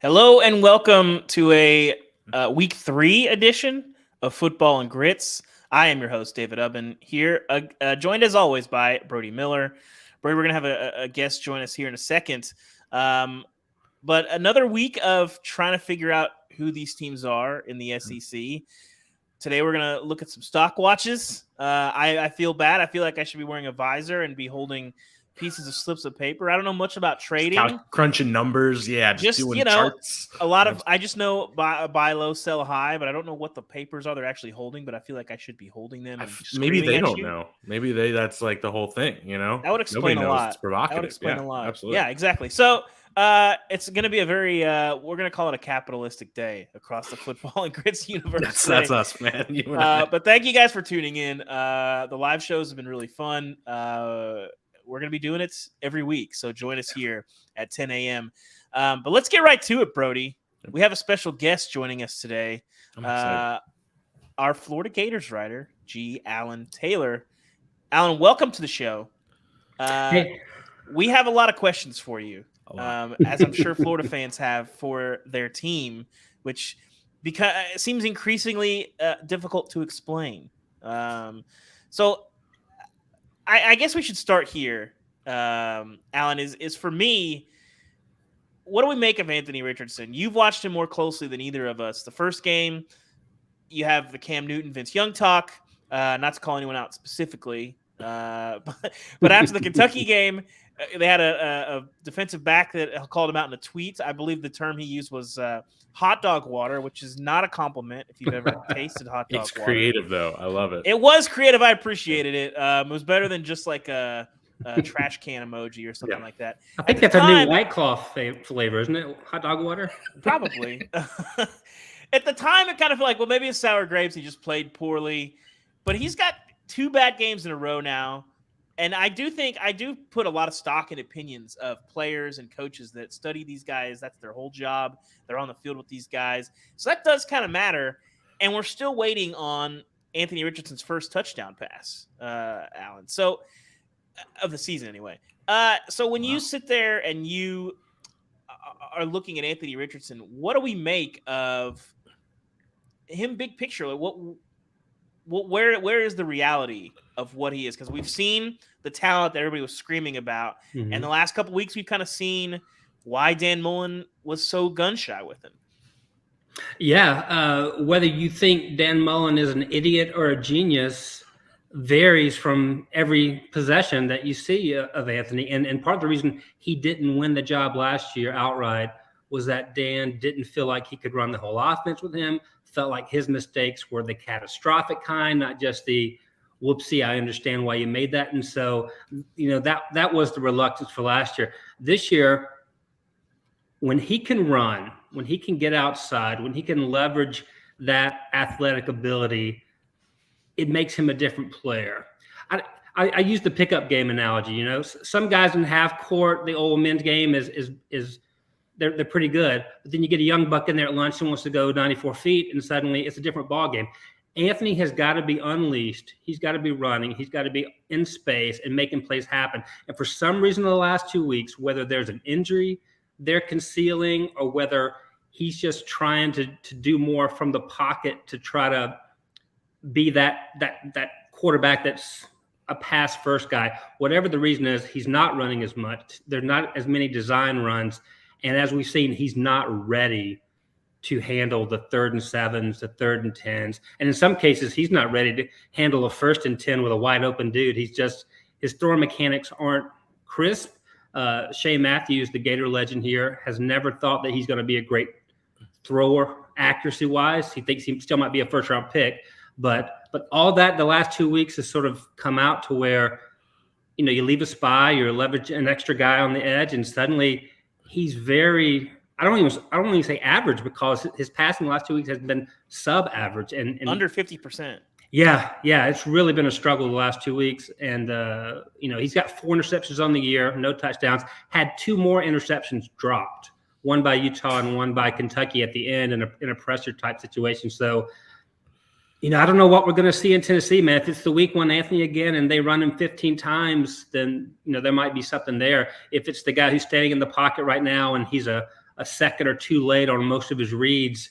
Hello and welcome to a week 3 edition of Football and Grits. I am your host, David Ubben, here, joined as always by Brody Miller. Brody, we're going to have a guest join us here in a second. But another week of trying to figure out who these teams are in the SEC. Today we're going to look at some stock watches. I feel bad. I feel like I should be wearing a visor and be holding pieces of slips of paper. I don't know much about trading. Crunching numbers, just doing charts. A lot of I just know buy low, sell high, but I don't know what the papers are they're actually holding. But I feel like I should be holding them. Maybe they don't know. Maybe that's like the whole thing. That would explain a lot. It's provocative. That would explain a lot. Absolutely. Yeah, exactly. So it's going to be a very we're going to call it a capitalistic day across the Football and Grits universe. That's us, man. But thank you guys for tuning in. The live shows have been really fun. We're going to be doing it every week, so join us here at 10 a.m. But let's get right to it, Brody. We have a special guest joining us today. Our Florida Gators writer, G. Alan Taylor. Alan, welcome to the show. Hey. We have a lot of questions for you, as I'm sure Florida fans have for their team, which it seems increasingly difficult to explain. So I guess we should start here, Alan, is for me, what do we make of Anthony Richardson? You've watched him more closely than either of us. The first game, you have the Cam Newton, Vince Young talk, not to call anyone out specifically, but after the Kentucky game, they had a defensive back that called him out in a tweet. I believe the term he used was hot dog water, which is not a compliment if you've ever tasted hot dog water. It's creative, though. I love it. It was creative. I appreciated it. It was better than just like a trash can emoji or something like that. I think that's a new White Claw flavor, isn't it? Hot dog water? Probably. At the time, it kind of felt like, well, maybe it's sour grapes. He just played poorly. But he's got 2 bad games in a row now. And I do put a lot of stock in opinions of players and coaches that study these guys. That's their whole job. They're on the field with these guys. So that does kind of matter. And we're still waiting on Anthony Richardson's first touchdown pass, Alan. So of the season anyway. So when you sit there and you are looking at Anthony Richardson, what do we make of him big picture? Like where is the reality of what he is? Because we've seen the talent that everybody was screaming about. Mm-hmm. And the last couple of weeks, we've kind of seen why Dan Mullen was so gun-shy with him. Yeah. Whether you think Dan Mullen is an idiot or a genius varies from every possession that you see of Anthony. And part of the reason he didn't win the job last year outright was that Dan didn't feel like he could run the whole offense with him, felt like his mistakes were the catastrophic kind, not just the whoopsie, I understand why you made that. And so, that was the reluctance for last year. This year, when he can run, when he can get outside, when he can leverage that athletic ability, it makes him a different player. I use the pickup game analogy. Some guys in half court, the old men's game is they're pretty good, but then you get a young buck in there at lunch and wants to go 94 feet, and suddenly it's a different ball game. Anthony has got to be unleashed. He's got to be running. He's got to be in space and making plays happen. And for some reason, in the last 2 weeks, whether there's an injury they're concealing or whether he's just trying to do more from the pocket to try to be that quarterback that's a pass first guy, whatever the reason is, he's not running as much. There's not as many design runs. And as we've seen, he's not ready to handle the 3rd and 7s, the 3rd and 10s. And in some cases, he's not ready to handle a 1st and 10 with a wide open dude. His throwing mechanics aren't crisp. Shea Matthews, the Gator legend here, has never thought that he's going to be a great thrower accuracy-wise. He thinks he still might be a first-round pick. But all that the last 2 weeks has sort of come out to where, you leave a spy, you leverage an extra guy on the edge, and suddenly he's very – I don't even say average, because his passing the last 2 weeks has been sub-average and under 50%. Yeah, it's really been a struggle the last 2 weeks, and he's got 4 interceptions on the year, no touchdowns. Had 2 more interceptions dropped, one by Utah and one by Kentucky at the end in a pressure type situation. So, I don't know what we're going to see in Tennessee, man. If it's the week 1 Anthony again and they run him 15 times, then there might be something there. If it's the guy who's standing in the pocket right now and he's a a second or two late on most of his reads,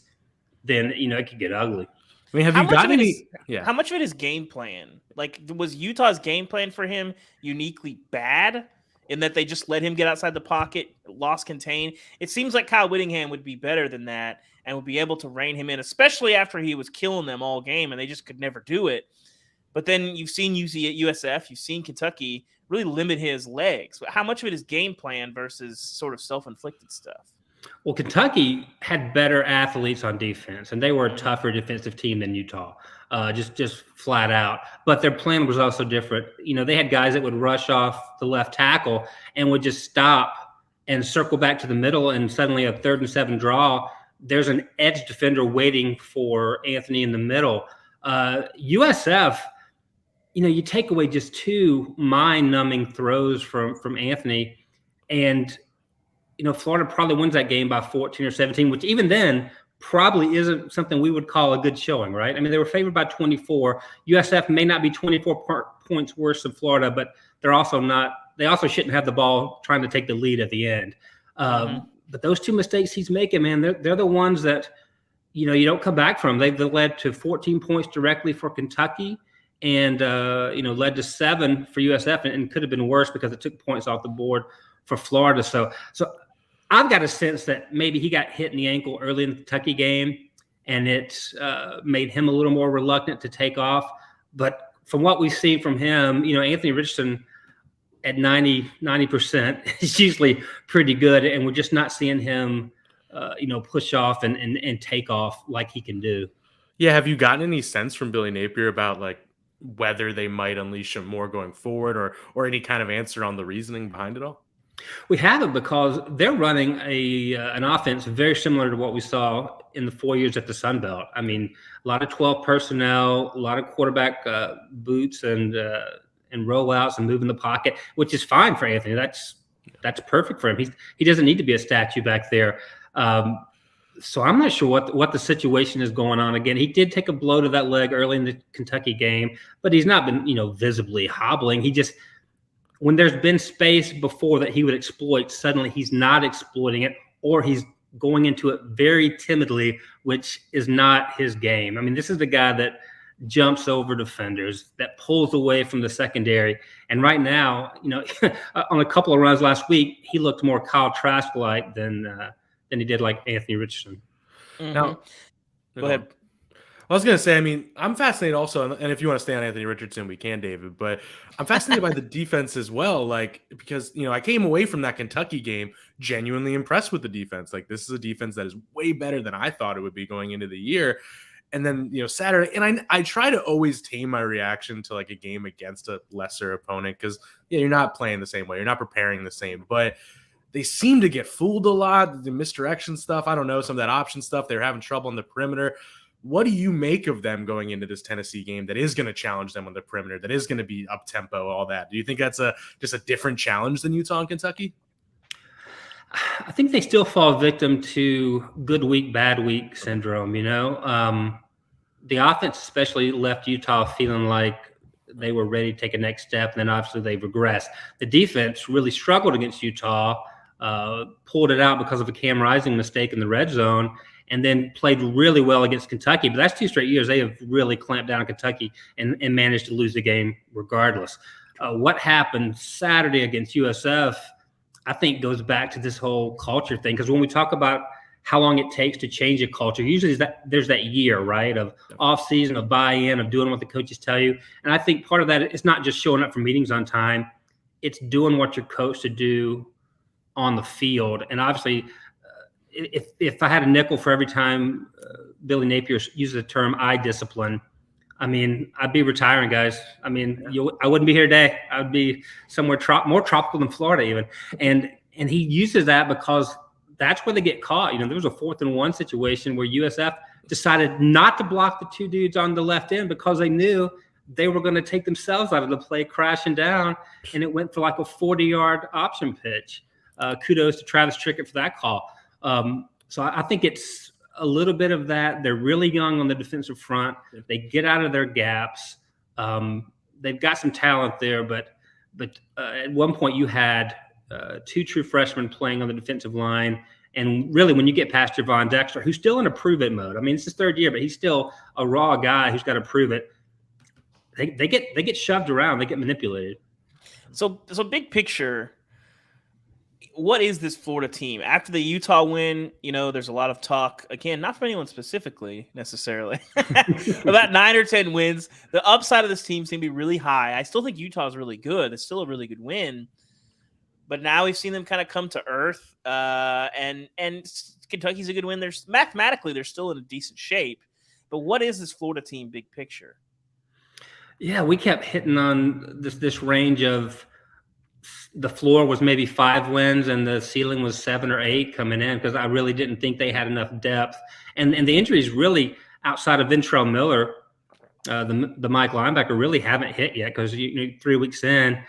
then it could get ugly. I mean, have you got any? How much of it is game plan? Like, was Utah's game plan for him uniquely bad in that they just let him get outside the pocket, lost contain? It seems like Kyle Whittingham would be better than that and would be able to rein him in, especially after he was killing them all game and they just could never do it. But then you've seen USF, you've seen Kentucky really limit his legs. How much of it is game plan versus sort of self-inflicted stuff? Well, Kentucky had better athletes on defense, and they were a tougher defensive team than Utah, just flat out. But their plan was also different. They had guys that would rush off the left tackle and would just stop and circle back to the middle, and suddenly a 3rd and 7 draw, there's an edge defender waiting for Anthony in the middle. USF, you take away just 2 mind-numbing throws from Anthony, and Florida probably wins that game by 14 or 17, which even then probably isn't something we would call a good showing, right? I mean, they were favored by 24. USF may not be 24 points worse than Florida, but they also shouldn't have the ball trying to take the lead at the end. But those 2 mistakes he's making, man, they're the ones that, you don't come back from. They've led to 14 points directly for Kentucky and, led to 7 for USF, and could have been worse because it took points off the board for Florida. So I've got a sense that maybe he got hit in the ankle early in the Kentucky game, and it made him a little more reluctant to take off. But from what we've seen from him, Anthony Richton at 90% is usually pretty good, and we're just not seeing him, push off and take off like he can do. Yeah, have you gotten any sense from Billy Napier about like whether they might unleash him more going forward, or any kind of answer on the reasoning behind it all? We haven't, because they're running an offense very similar to what we saw in the 4 years at the Sun Belt. I mean, a lot of 12 personnel, a lot of quarterback boots and rollouts and moving the pocket, which is fine for Anthony. That's perfect for him. He doesn't need to be a statue back there. So I'm not sure what the situation is going on. Again, he did take a blow to that leg early in the Kentucky game, but he's not been visibly hobbling. He just, when there's been space before that he would exploit, suddenly he's not exploiting it, or he's going into it very timidly, which is not his game. I mean, this is the guy that jumps over defenders, that pulls away from the secondary. And right now, on a couple of runs last week, he looked more Kyle Trask-like than he did like Anthony Richardson. Now, go ahead. I was going to say, I mean, I'm fascinated also, and if you want to stay on Anthony Richardson, we can, David, but I'm fascinated by the defense as well, because, I came away from that Kentucky game genuinely impressed with the defense. Like, this is a defense that is way better than I thought it would be going into the year. And then, Saturday, and I try to always tame my reaction to like a game against a lesser opponent, because, you're not playing the same way. You're not preparing the same, but they seem to get fooled a lot. The misdirection stuff, I don't know, some of that option stuff, they're having trouble on the perimeter. What do you make of them going into this Tennessee game that is going to challenge them on the perimeter, that is going to be up-tempo, all that? Do you think that's just a different challenge than Utah and Kentucky? I think they still fall victim to good week, bad week syndrome, The offense especially left Utah feeling like they were ready to take a next step, and then obviously they've regressed. The defense really struggled against Utah, pulled it out because of a Cam Rising mistake in the red zone, and then played really well against Kentucky. But that's 2 straight years they have really clamped down on Kentucky and managed to lose the game regardless. What happened Saturday against USF, I think, goes back to this whole culture thing. Because when we talk about how long it takes to change a culture, usually there's that year, right, of off-season, of buy-in, of doing what the coaches tell you. And I think part of that is not just showing up for meetings on time. It's doing what you're coached to do on the field. And obviously, if I had a nickel for every time Billy Napier uses the term eye discipline, I mean, I'd be retiring, guys. I mean, I wouldn't be here today. I would be somewhere more tropical than Florida even. And he uses that because that's where they get caught. There was a 4th and 1 situation where USF decided not to block the 2 dudes on the left end because they knew they were going to take themselves out of the play, crashing down, and it went for like a 40-yard option pitch. Kudos to Travis Trickett for that call. So I think it's a little bit of that. They're really young on the defensive front. They get out of their gaps. They've got some talent there, but at one point you had 2 true freshmen playing on the defensive line, And really, when you get past Javon Dexter, who's still in a prove-it mode. I mean, it's his third year, but he's still a raw guy who's got to prove it. They get shoved around. They get manipulated. So big picture, what is this Florida team? After the Utah win, there's a lot of talk, again, not for anyone specifically necessarily, about 9 or 10 wins. The upside of this team seems to be really high. I still think Utah is really good. It's still a really good win. But now we've seen them kind of come to earth, and Kentucky's a good win. Mathematically, they're still in a decent shape. But what is this Florida team big picture? Yeah, we kept hitting on this range of the floor was maybe 5 wins and the ceiling was 7 or 8 coming in, because I really didn't think they had enough depth. And the injuries really, outside of Ventrell Miller, the Mike linebacker, really haven't hit yet, because 3 weeks in,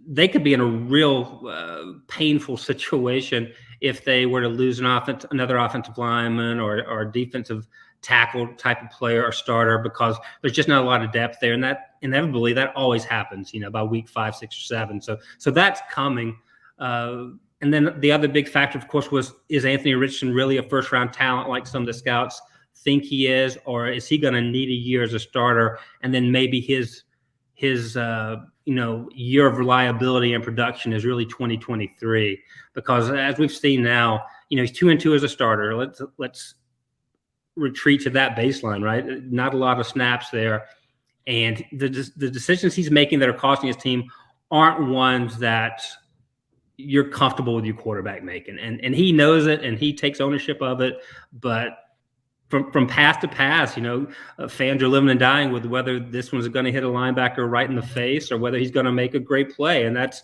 they could be in a real painful situation if they were to lose another offensive lineman or a defensive tackle type of player or starter, because there's just not a lot of depth there, and that inevitably that always happens, by week 5, 6, or 7. So that's coming. And then the other big factor, of course, is Anthony Richton really a first round talent like some of the scouts think he is, or is he going to need a year as a starter, and then maybe his year of reliability and production is really 2023, because as we've seen now, he's 2-2 as a starter. Let's retreat to that baseline, right? Not a lot of snaps there, and the decisions he's making that are costing his team aren't ones that you're comfortable with your quarterback making, and he knows it, and he takes ownership of it. But from pass to pass, fans are living and dying with whether this one's going to hit a linebacker right in the face or whether he's going to make a great play, and that's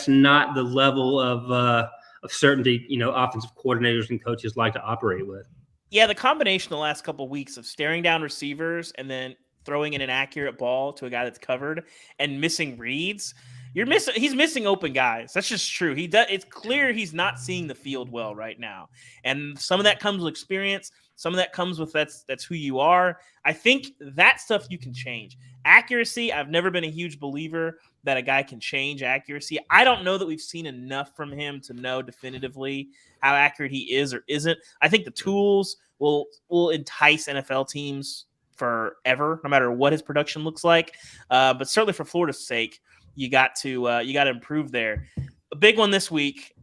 not the level of certainty offensive coordinators and coaches like to operate with. Yeah, the combination the last couple of weeks of staring down receivers and then throwing in an accurate ball to a guy that's covered and missing reads. He's missing open guys. That's just true. It's clear he's not seeing the field well right now. And some of that comes with experience. Some of that comes with that's who you are. I think that stuff you can change. Accuracy, I've never been a huge believer that a guy can change accuracy. I don't know that we've seen enough from him to know definitively how accurate he is or isn't. I think the tools will entice NFL teams forever, no matter what his production looks like. But certainly for Florida's sake, you got to improve there. A big one this week.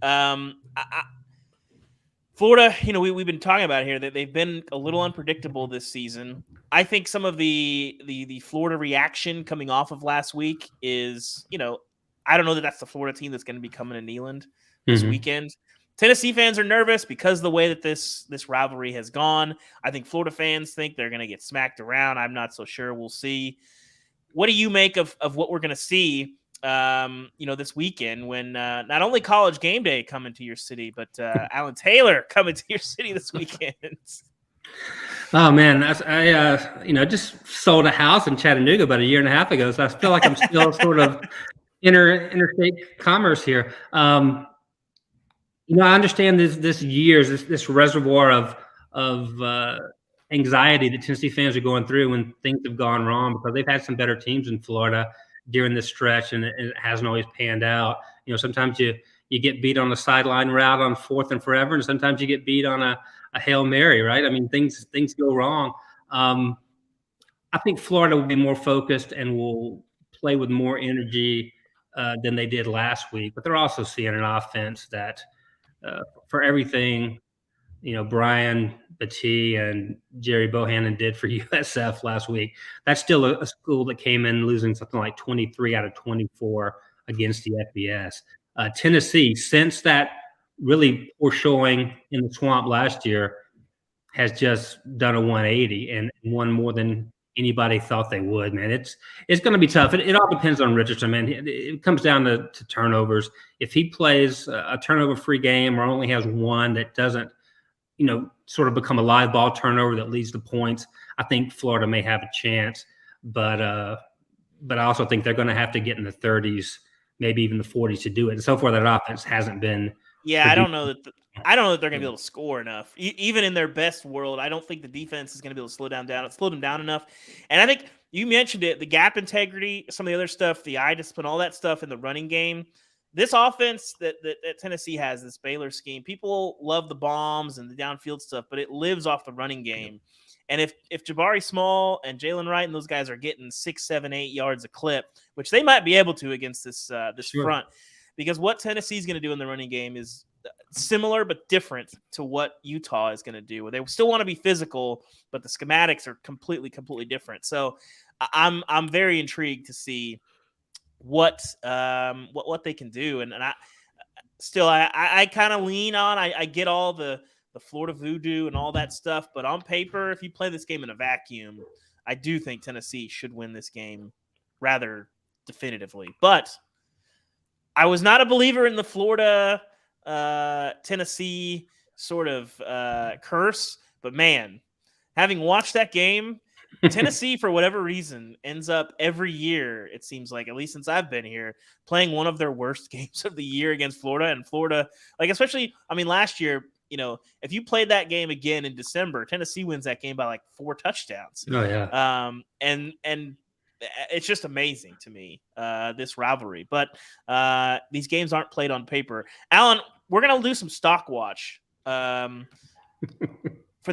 Florida, we've been talking about it here that they've been a little unpredictable this season. I think some of the Florida reaction coming off of last week is, I don't know that that's the Florida team that's going to be coming to Neyland this weekend. Tennessee fans are nervous because of the way that this rivalry has gone. I think Florida fans think they're going to get smacked around. I'm not so sure. We'll see. What do you make of what we're going to see this weekend when not only College Game Day coming to your city, but Alan Taylor coming to your city this weekend? Oh man, I just sold a house in Chattanooga about 1.5 years ago, so I feel like I'm still sort of interstate commerce here. I understand this reservoir of anxiety that Tennessee fans are going through when things have gone wrong, because they've had some better teams in Florida during this stretch, and it hasn't always panned out. Sometimes you get beat on the sideline route on 4th and forever, and sometimes you get beat on a Hail Mary, right? I mean, things go wrong. I think Florida will be more focused and will play with more energy than they did last week, but they're also seeing an offense that for everything, Brian Battie and Jerry Bohannon did for USF last week, that's still a school that came in losing something like 23 out of 24 against the FBS. Tennessee, since that really poor showing in the swamp last year, has just done a 180 and won more than anybody thought they would. Man, it's going to be tough. It all depends on Richardson, man. It comes down to turnovers. If he plays a turnover-free game or only has one that doesn't, sort of become a live ball turnover that leads to points, I think Florida may have a chance. But I also think they're going to have to get in the 30s, maybe even the 40s to do it. And so far, that offense hasn't been. Yeah, I don't know that they're going to be able to score enough. Even in their best world, I don't think the defense is going to be able to slow them down enough. And I think you mentioned it, the gap integrity, some of the other stuff, the eye discipline, all that stuff in the running game. this offense that Tennessee has, this Baylor scheme, people love the bombs and the downfield stuff, but it lives off the running game. And if Jabari Small and Jalen Wright and those guys are getting 6, 7, 8 yards a clip, which they might be able to against this front, because what Tennessee's going to do in the running game is similar but different to what Utah is going to do. They still want to be physical, but the schematics are completely different. So I'm very intrigued to see what they can do, and I kind of lean on. I get all the Florida voodoo and all that stuff, but on paper, if you play this game in a vacuum, I do think Tennessee should win this game rather definitively. But I was not a believer in the Florida Tennessee sort of curse, but man, having watched that game, Tennessee, for whatever reason, ends up every year, it seems like, at least since I've been here, playing one of their worst games of the year against Florida. And Florida, like, especially, I mean, last year, if you played that game again in December, Tennessee wins that game by like 4 touchdowns. Oh, yeah. And it's just amazing to me, this rivalry. But these games aren't played on paper. Alan, we're going to do some stock watch for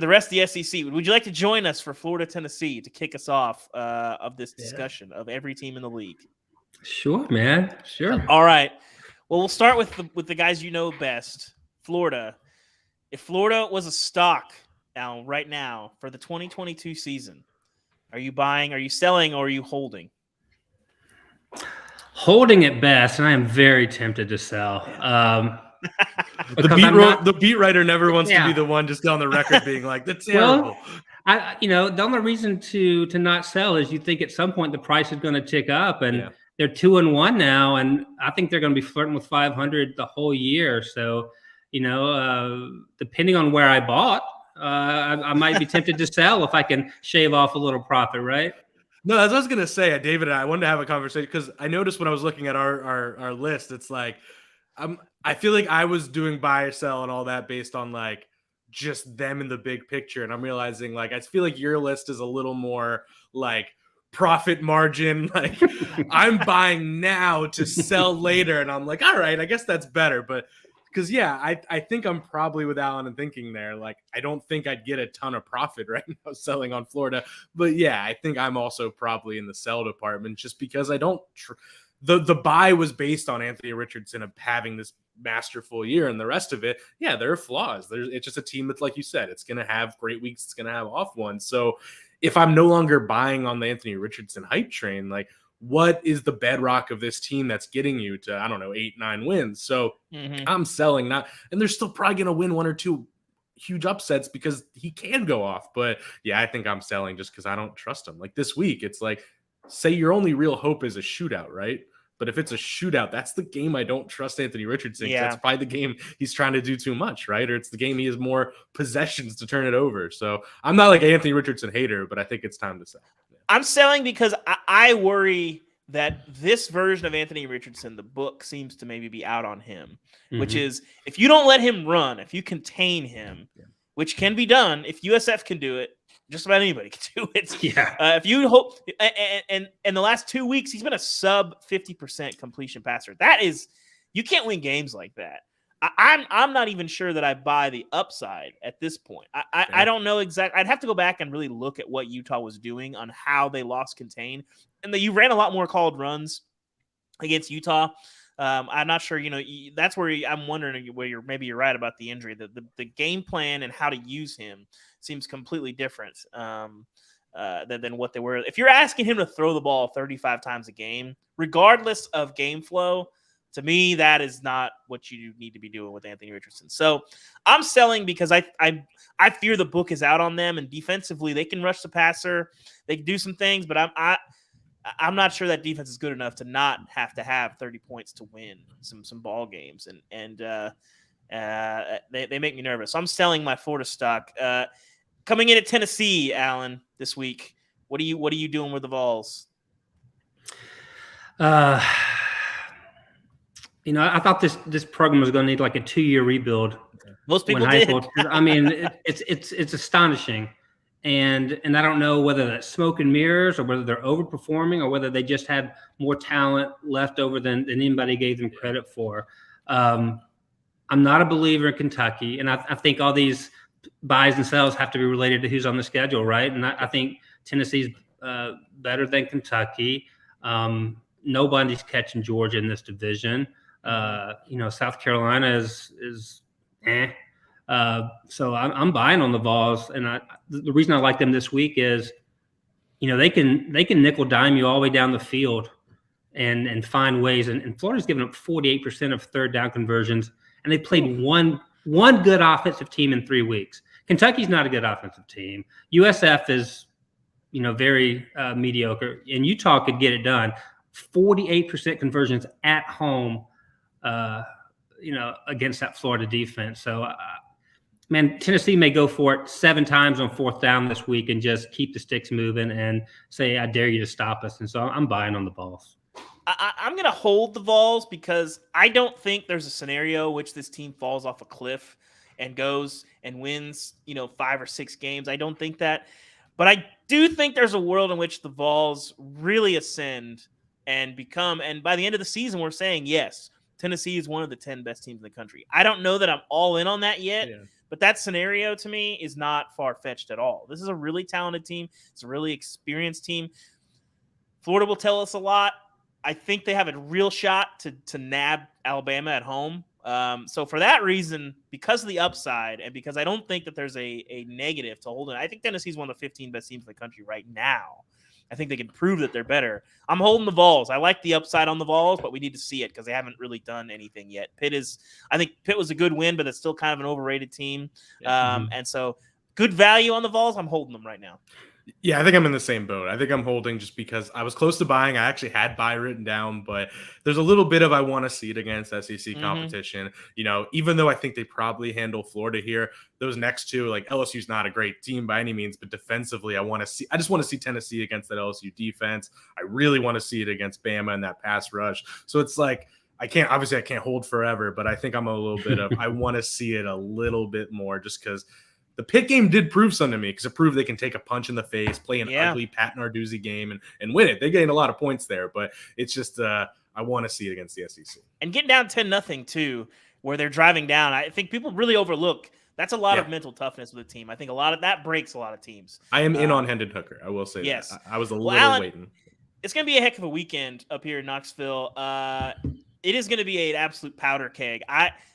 the rest of the SEC. Would you like to join us for Florida, Tennessee to kick us off of this discussion of every team in the league? Sure, man. Sure. All right. Well, we'll start with the guys you know best, Florida. If Florida was a stock right now for the 2022 season, are you buying, are you selling, or are you holding? Holding at best, and I am very tempted to sell. The beat writer never wants to be the one just on the record being like, that's terrible. Well, the only reason to not sell is you think at some point the price is going to tick up, and they're 2-1 now, and I think they're going to be flirting with 500 the whole year. So, depending on where I bought, I might be tempted to sell if I can shave off a little profit, right? No, as I was gonna say, David and I wanted to have a conversation because I noticed when I was looking at our list, it's like I feel like I was doing buy or sell and all that based on like just them in the big picture, and I'm realizing like I feel like your list is a little more like profit margin. Like I'm buying now to sell later, and I'm like, all right, I guess that's better, but. Because, I think I'm probably with Alan and thinking there. Like, I don't think I'd get a ton of profit right now selling on Florida. But, I think I'm also probably in the sell department just because I don't the buy was based on Anthony Richardson of having this masterful year, and the rest of it, there are flaws. It's just a team that's, like you said, it's going to have great weeks. It's going to have off ones. So if I'm no longer buying on the Anthony Richardson hype train, like, what is the bedrock of this team that's getting you to, 8, 9 wins? So I'm selling not, and they're still probably going to win 1 or 2 huge upsets because he can go off. But I think I'm selling just because I don't trust him. Like this week, it's like, say your only real hope is a shootout, right? But if it's a shootout, that's the game I don't trust Anthony Richardson. Yeah. That's probably the game he's trying to do too much, right? Or it's the game he has more possessions to turn it over. So I'm not like an Anthony Richardson hater, but I think it's time to sell. I'm selling because I worry that this version of Anthony Richardson, the book seems to maybe be out on him, which is if you don't let him run, if you contain him, which can be done, if USF can do it, just about anybody can do it. Yeah. If you hope, and the last 2 weeks, he's been a sub 50% completion passer. That is, you can't win games like that. I'm not even sure that I buy the upside at this point. I don't know exactly. I'd have to go back and really look at what Utah was doing on how they lost contain. And you ran a lot more called runs against Utah. I'm not sure, that's where I'm wondering where maybe you're right about the injury. The game plan and how to use him seems completely different than what they were. If you're asking him to throw the ball 35 times a game, regardless of game flow, to me, that is not what you need to be doing with Anthony Richardson. So I'm selling because I fear the book is out on them, and defensively they can rush the passer, they can do some things, but I'm not sure that defense is good enough to not have to have 30 points to win some ball games, and they make me nervous. So I'm selling my Florida stock. Coming in at Tennessee, Alan, this week, what are you doing with the Vols? I thought this program was going to need like a 2-year rebuild. Most people did. I mean, it's astonishing And I don't know whether that's smoke and mirrors or whether they're overperforming or whether they just had more talent left over than anybody gave them credit for. I'm not a believer in Kentucky, and I think all these buys and sells have to be related to who's on the schedule, right? And I think Tennessee's better than Kentucky. Nobody's catching Georgia in this division. South Carolina is eh. So I'm buying on the Vols, and the reason I like them this week is, they can nickel dime you all the way down the field and find ways. And Florida's given up 48% of third down conversions, and they played one good offensive team in 3 weeks. Kentucky's not a good offensive team. USF is, very mediocre, and Utah could get it done. 48% conversions at home, against that Florida defense. So, man, Tennessee may go for it 7 times on 4th down this week and just keep the sticks moving and say, I dare you to stop us. And so I'm buying on the Vols. I'm going to hold the Vols because I don't think there's a scenario in which this team falls off a cliff and goes and wins, 5 or 6 games. I don't think that. But I do think there's a world in which the Vols really ascend and become, and by the end of the season, we're saying, yes, Tennessee is one of the 10 best teams in the country. I don't know that I'm all in on that yet, but that scenario to me is not far-fetched at all. This is a really talented team. It's a really experienced team. Florida will tell us a lot. I think they have a real shot to nab Alabama at home. So for that reason, because of the upside and because I don't think that there's a negative to hold it, I think Tennessee's one of the 15 best teams in the country right now. I think they can prove that they're better. I'm holding the Vols. I like the upside on the Vols, but we need to see it because they haven't really done anything yet. I think Pitt was a good win, but it's still kind of an overrated team. And so good value on the Vols. I'm holding them right now. Yeah, I think I'm in the same boat. I think I'm holding just because I was close to buying. I actually had buy written down, but there's a little bit of I want to see it against SEC competition. Even though I think they probably handle Florida here, those next two, like LSU's not a great team by any means, but defensively, I just want to see Tennessee against that LSU defense. I really want to see it against Bama and that pass rush. So it's like I can't hold forever, but I think I'm a little bit of I want to see it a little bit more just because the Pitt game did prove something to me because it proved they can take a punch in the face, play an ugly Pat Narduzzi game, and win it. They gained a lot of points there, but it's just I want to see it against the SEC. And getting down 10-0 too, where they're driving down, I think people really overlook. That's a lot of mental toughness with the team. I think a lot of that breaks a lot of teams. I am in on Hendon Hooker. I will say yes. that. I was a little waiting. It's going to be a heck of a weekend up here in Knoxville. It is going to be an absolute powder keg.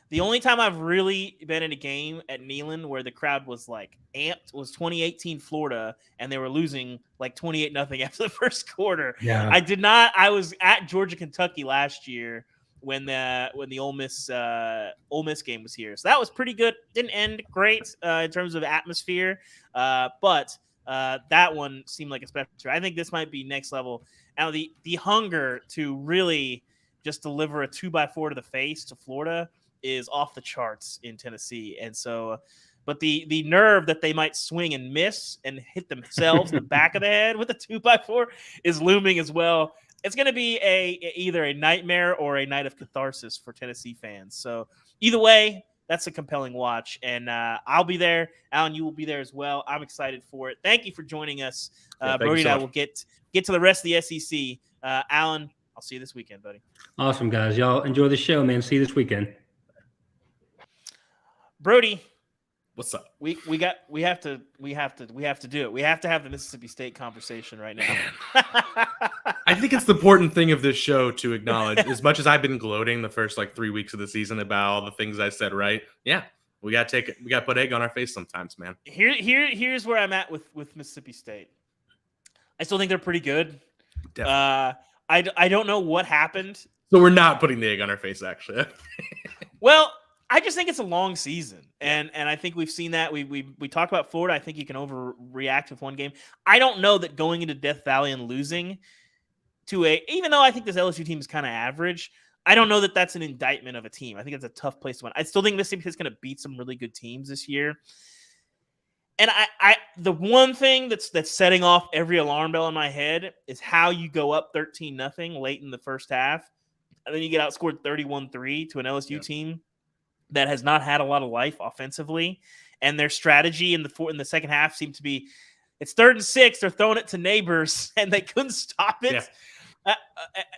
The only time I've really been in a game at Neyland where the crowd was like amped was 2018 Florida, and they were losing like 28-0 after the first quarter. Yeah. I was at Georgia, Kentucky last year when the Ole Miss game was here. So that was pretty good. Didn't end great in terms of atmosphere, but that one seemed like a special. I think this might be next level. Now the hunger to really just deliver a 2x4 to the face to Florida is off the charts in Tennessee. And so, but the nerve that they might swing and miss and hit themselves in the back of the head with a 2x4 is looming as well. It's going to be either a nightmare or a night of catharsis for Tennessee fans. So either way, that's a compelling watch. And I'll be there. Alan, you will be there as well. I'm excited for it. Thank you for joining us. Brody and I will get to the rest of the SEC. Alan, I'll see you this weekend, buddy. Awesome, guys. Y'all enjoy the show, man. See you this weekend. Brody, what's up? We have to do it. We have to have the Mississippi State conversation right now. I think it's the important thing of this show to acknowledge. As much as I've been gloating the first 3 weeks of the season about all the things I said right, we gotta put egg on our face sometimes, man. Here's where I'm at with Mississippi State. I still think they're pretty good. Definitely. I don't know what happened. So we're not putting the egg on our face, actually. Well, I just think it's a long season, and I think we've seen that. We talked about Florida. I think you can overreact with one game. I don't know that going into Death Valley and losing to even though I think this LSU team is kind of average, I don't know that that's an indictment of a team. I think it's a tough place to win. I still think Mississippi is going to beat some really good teams this year. And the one thing that's setting off every alarm bell in my head is how you go up 13-0 late in the first half, and then you get outscored 31-3 to an LSU team that has not had a lot of life offensively, and their strategy in the second half seemed to be It's 3rd and 6. They're throwing it to Neighbors, and they couldn't stop it.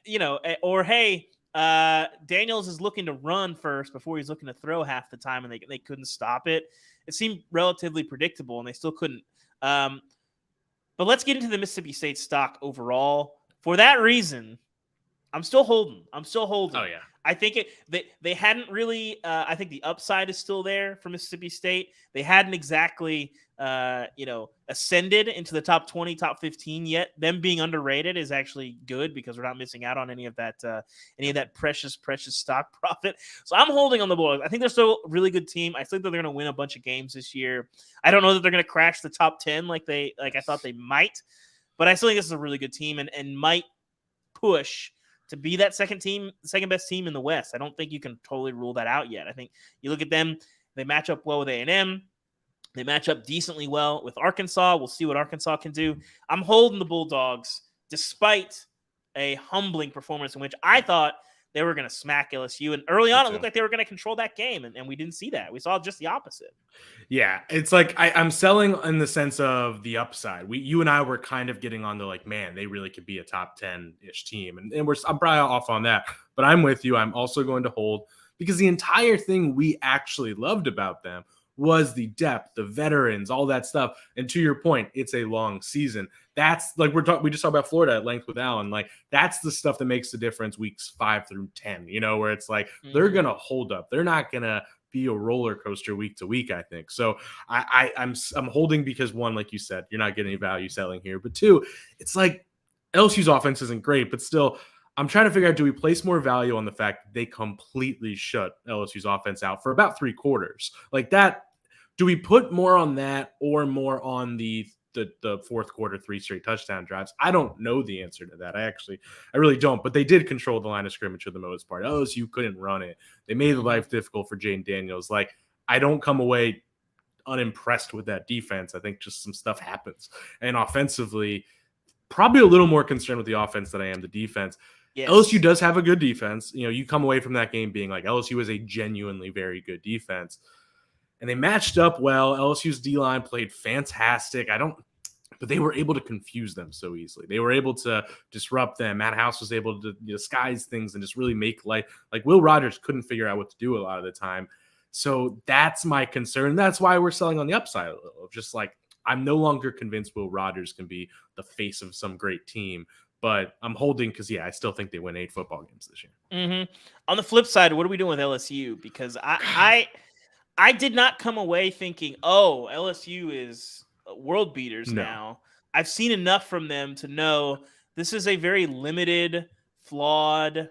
Yeah. Or hey, Daniels is looking to run first before he's looking to throw half the time, and they couldn't stop it. It seemed relatively predictable, and they still couldn't. But let's get into the Mississippi State stock overall. For that reason, I'm still holding. Oh yeah. I think they hadn't really. I think the upside is still there for Mississippi State. They hadn't exactly, ascended into the top 20, top 15 yet. Them being underrated is actually good because we're not missing out on any of that precious stock profit. So I'm holding on the Bulldogs. I think they're still a really good team. I think that they're going to win a bunch of games this year. I don't know that they're going to crash the top 10 like I thought they might, but I still think this is a really good team and might push to be that second best team in the West. I don't think you can totally rule that out yet. I think you look at them, they match up well with A&M. They match up decently well with Arkansas. We'll see what Arkansas can do. I'm holding the Bulldogs despite a humbling performance in which I thought they were going to smack LSU. And early on, it looked like they were going to control that game, and we didn't see that. We saw just the opposite. Yeah, it's like I'm selling in the sense of the upside. You and I were kind of getting on the like, man, they really could be a top 10-ish team. And I'm probably off on that. But I'm with you. I'm also going to hold because the entire thing we actually loved about them was the depth, the veterans, all that stuff. And to your point, it's a long season. That's like we just talked about Florida at length with Allen. Like that's the stuff that makes the difference weeks 5 through 10, where it's like they're going to hold up. They're not going to be a roller coaster week to week, I think. So I'm holding because one, like you said, you're not getting any value selling here. But two, it's like LSU's offense isn't great, but still I'm trying to figure out, do we place more value on the fact that they completely shut LSU's offense out for about 3 quarters? Like that, do we put more on that or more on the fourth quarter 3 straight touchdown drives? I don't know the answer to that. I really don't. But they did control the line of scrimmage for the most part. LSU couldn't run it. They made life difficult for Jaden Daniels. Like, I don't come away unimpressed with that defense. I think just some stuff happens. And offensively, probably a little more concerned with the offense than I am the defense. Yes. LSU does have a good defense. You come away from that game being like, LSU is a genuinely very good defense. And they matched up well. LSU's D-line played fantastic. But they were able to confuse them so easily. They were able to disrupt them. Matt House was able to disguise things and just really make life. Like Will Rogers couldn't figure out what to do a lot of the time. So that's my concern. That's why we're selling on the upside a little. Just like, I'm no longer convinced Will Rogers can be the face of some great team. But I'm holding because, I still think they win 8 football games this year. Mm-hmm. On the flip side, what are we doing with LSU? Because I did not come away thinking, oh, LSU is world beaters now. I've seen enough from them to know this is a very limited, flawed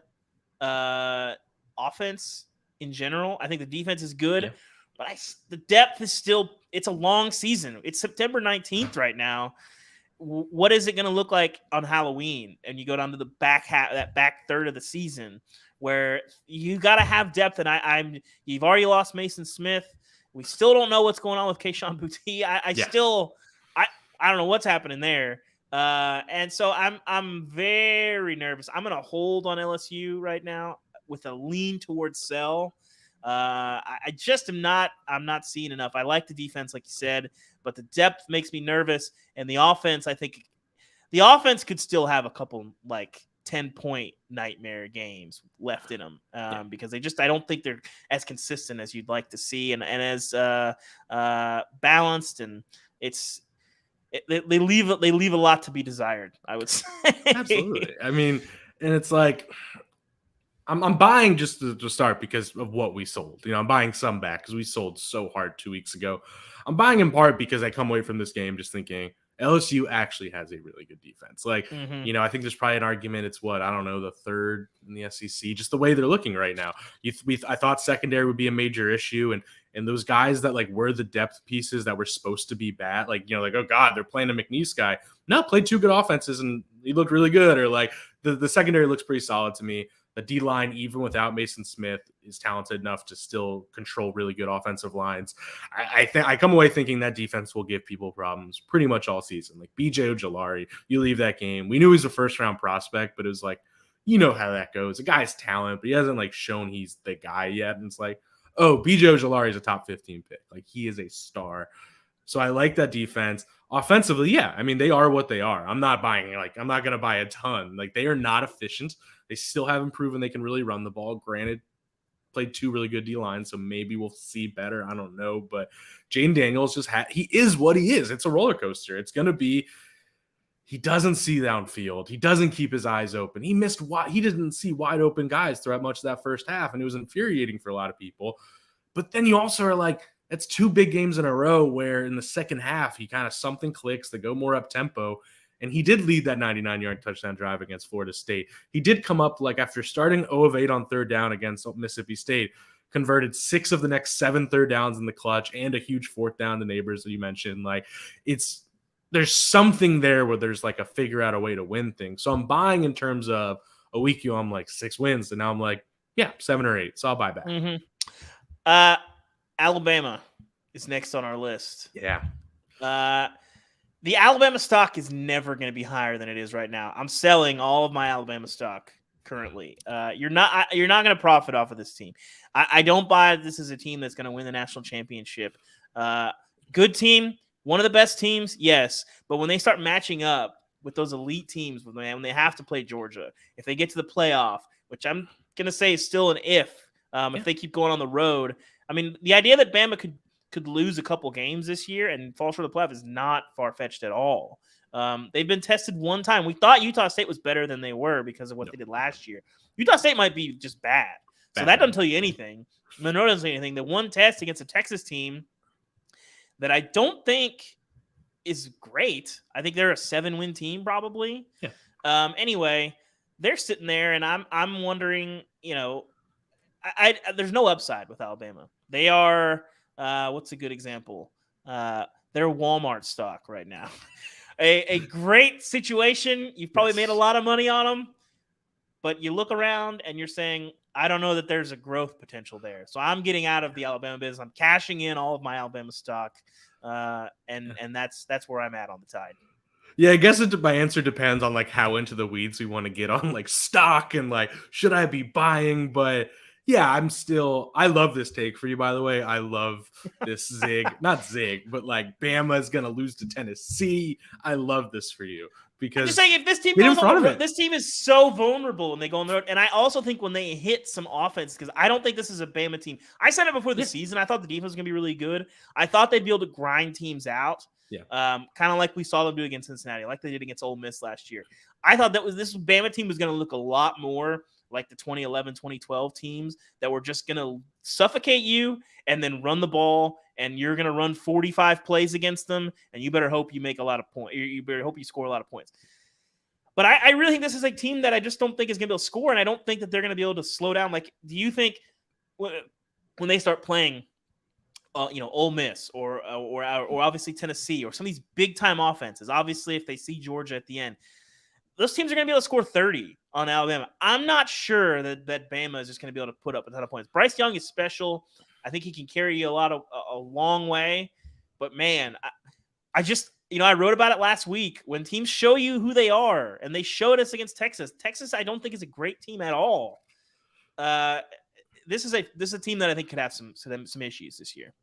offense in general. I think the defense is good, but the depth is still – it's a long season. It's September 19th right now. What is it going to look like on Halloween? And you go down to the back half, that back third of the season, where you got to have depth. And you've already lost Mason Smith. We still don't know what's going on with Keyshawn Boutte. I don't know what's happening there. And so I'm very nervous. I'm going to hold on LSU right now with a lean towards sell. I just I'm not seeing enough. I like the defense, like you said, but the depth makes me nervous. And the offense, I think the offense could still have a couple like 10-point nightmare games left in them because I don't think they're as consistent as you'd like to see and as balanced, and they leave a lot to be desired, I would say. Absolutely. I mean, and it's like I'm buying just to start because of what we sold. I'm buying some back because we sold so hard 2 weeks ago. I'm buying in part because I come away from this game just thinking LSU actually has a really good defense. Like, I think there's probably an argument. It's the third in the SEC, just the way they're looking right now. I thought secondary would be a major issue. And those guys that like were the depth pieces that were supposed to be bad, oh God, they're playing a McNeese guy. No, played 2 good offenses and he looked really good. Or like the secondary looks pretty solid to me. The D-line, even without Mason Smith, is talented enough to still control really good offensive lines. I come away thinking that defense will give people problems pretty much all season. Like B.J. Ojolari, you leave that game. We knew he was a first-round prospect, but it was like, how that goes. The guy's talent, but he hasn't like shown he's the guy yet. And it's like, oh, B.J. Ojolari is a top 15 pick. Like he is a star. So I like that defense. Offensively, yeah, I mean, they are what they are. I'm not going to buy a ton. Like, they are not efficient. They still haven't proven they can really run the ball. Granted, played 2 really good D lines, so maybe we'll see better. I don't know, but Jaden Daniels he is what he is. It's a roller coaster. It's going to be. He doesn't see downfield. He doesn't keep his eyes open. He didn't see wide open guys throughout much of that first half, and it was infuriating for a lot of people. But then you also are like, that's 2 big games in a row where in the second half, he kind of something clicks, they go more up tempo. And he did lead that 99-yard touchdown drive against Florida State. He did come up like after starting 0 of 8 on third down against Mississippi State, converted 6 of the next 7 third downs in the clutch and a huge 4th down to Neighbors that you mentioned. Like, there's something there where there's like a figure out a way to win thing. So I'm buying in terms of a week, I'm like 6 wins. And now I'm like, yeah, 7 or 8. So I'll buy back. Mm-hmm. Alabama is next on our list. Yeah. The Alabama stock is never going to be higher than it is right now. I'm selling all of my Alabama stock currently. You're not going to profit off of this team. I don't buy this is a team that's going to win the national championship. Good team. One of the best teams, yes, but when they start matching up with those elite teams, when they have to play Georgia, if they get to the playoff, which I'm going to say is still an if they keep going on the road. I mean, the idea that Bama could lose a couple games this year and fall short of the playoff is not far-fetched at all. They've been tested one time. We thought Utah State was better than they were because of what they did last year. Utah State might be just bad. So that doesn't tell you anything. Monroe doesn't say anything. The one test against a Texas team that I don't think is great. I think they're a 7-win team probably. Yeah. Anyway, they're sitting there, and I'm wondering, there's no upside with Alabama. They are what's a good example? They're Walmart stock right now. a great situation. You've probably made a lot of money on them, but you look around and you're saying, I don't know that there's a growth potential there. So I'm getting out of the Alabama business. I'm cashing in all of my Alabama stock, and that's where I'm at on the Tide. Yeah, I guess my answer depends on like how into the weeds we want to get on like stock and like should I be buying, but yeah, I love this take for you, by the way. I love this not zig, but like Bama is going to lose to Tennessee. I love this for you because I'm just saying if this team goes on the road, this team is so vulnerable when they go on the road. And I also think when they hit some offense, because I don't think this is a Bama team. I said it before the season. I thought the defense was going to be really good. I thought they'd be able to grind teams out. Yeah. Kind of like we saw them do against Cincinnati, like they did against Ole Miss last year. I thought this Bama team was going to look a lot more like the 2011, 2012 teams that were just going to suffocate you and then run the ball, and you're going to run 45 plays against them, and you better hope you make a lot of points. You better hope you score a lot of points. But I really think this is a team that I just don't think is going to be able to score, and I don't think that they're going to be able to slow down. Like, do you think when they start playing Ole Miss or obviously Tennessee or some of these big-time offenses, obviously if they see Georgia at the end, those teams are going to be able to score 30 on Alabama. I'm not sure that Bama is just going to be able to put up a ton of points. Bryce Young is special. I think he can carry you a long way. But, man, I just I wrote about it last week. When teams show you who they are, and they showed us against Texas. Texas, I don't think is a great team at all. This is a team that I think could have some issues this year.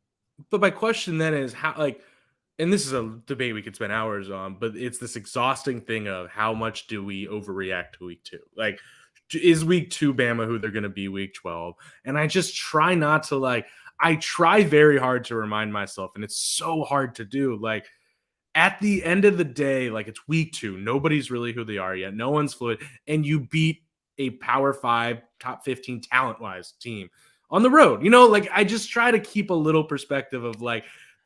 But my question then is how, like, and this is a debate we could spend hours on, but it's this exhausting thing of how much do we overreact to week 2? Like, is week 2 Bama who they're going to be week 12? And I just try not to I try very hard to remind myself, and it's so hard to do. Like, at the end of the day, like, it's week 2. Nobody's really who they are yet. No one's fluid. And you beat a Power 5, top 15 talent-wise team on the road. I just try to keep a little perspective of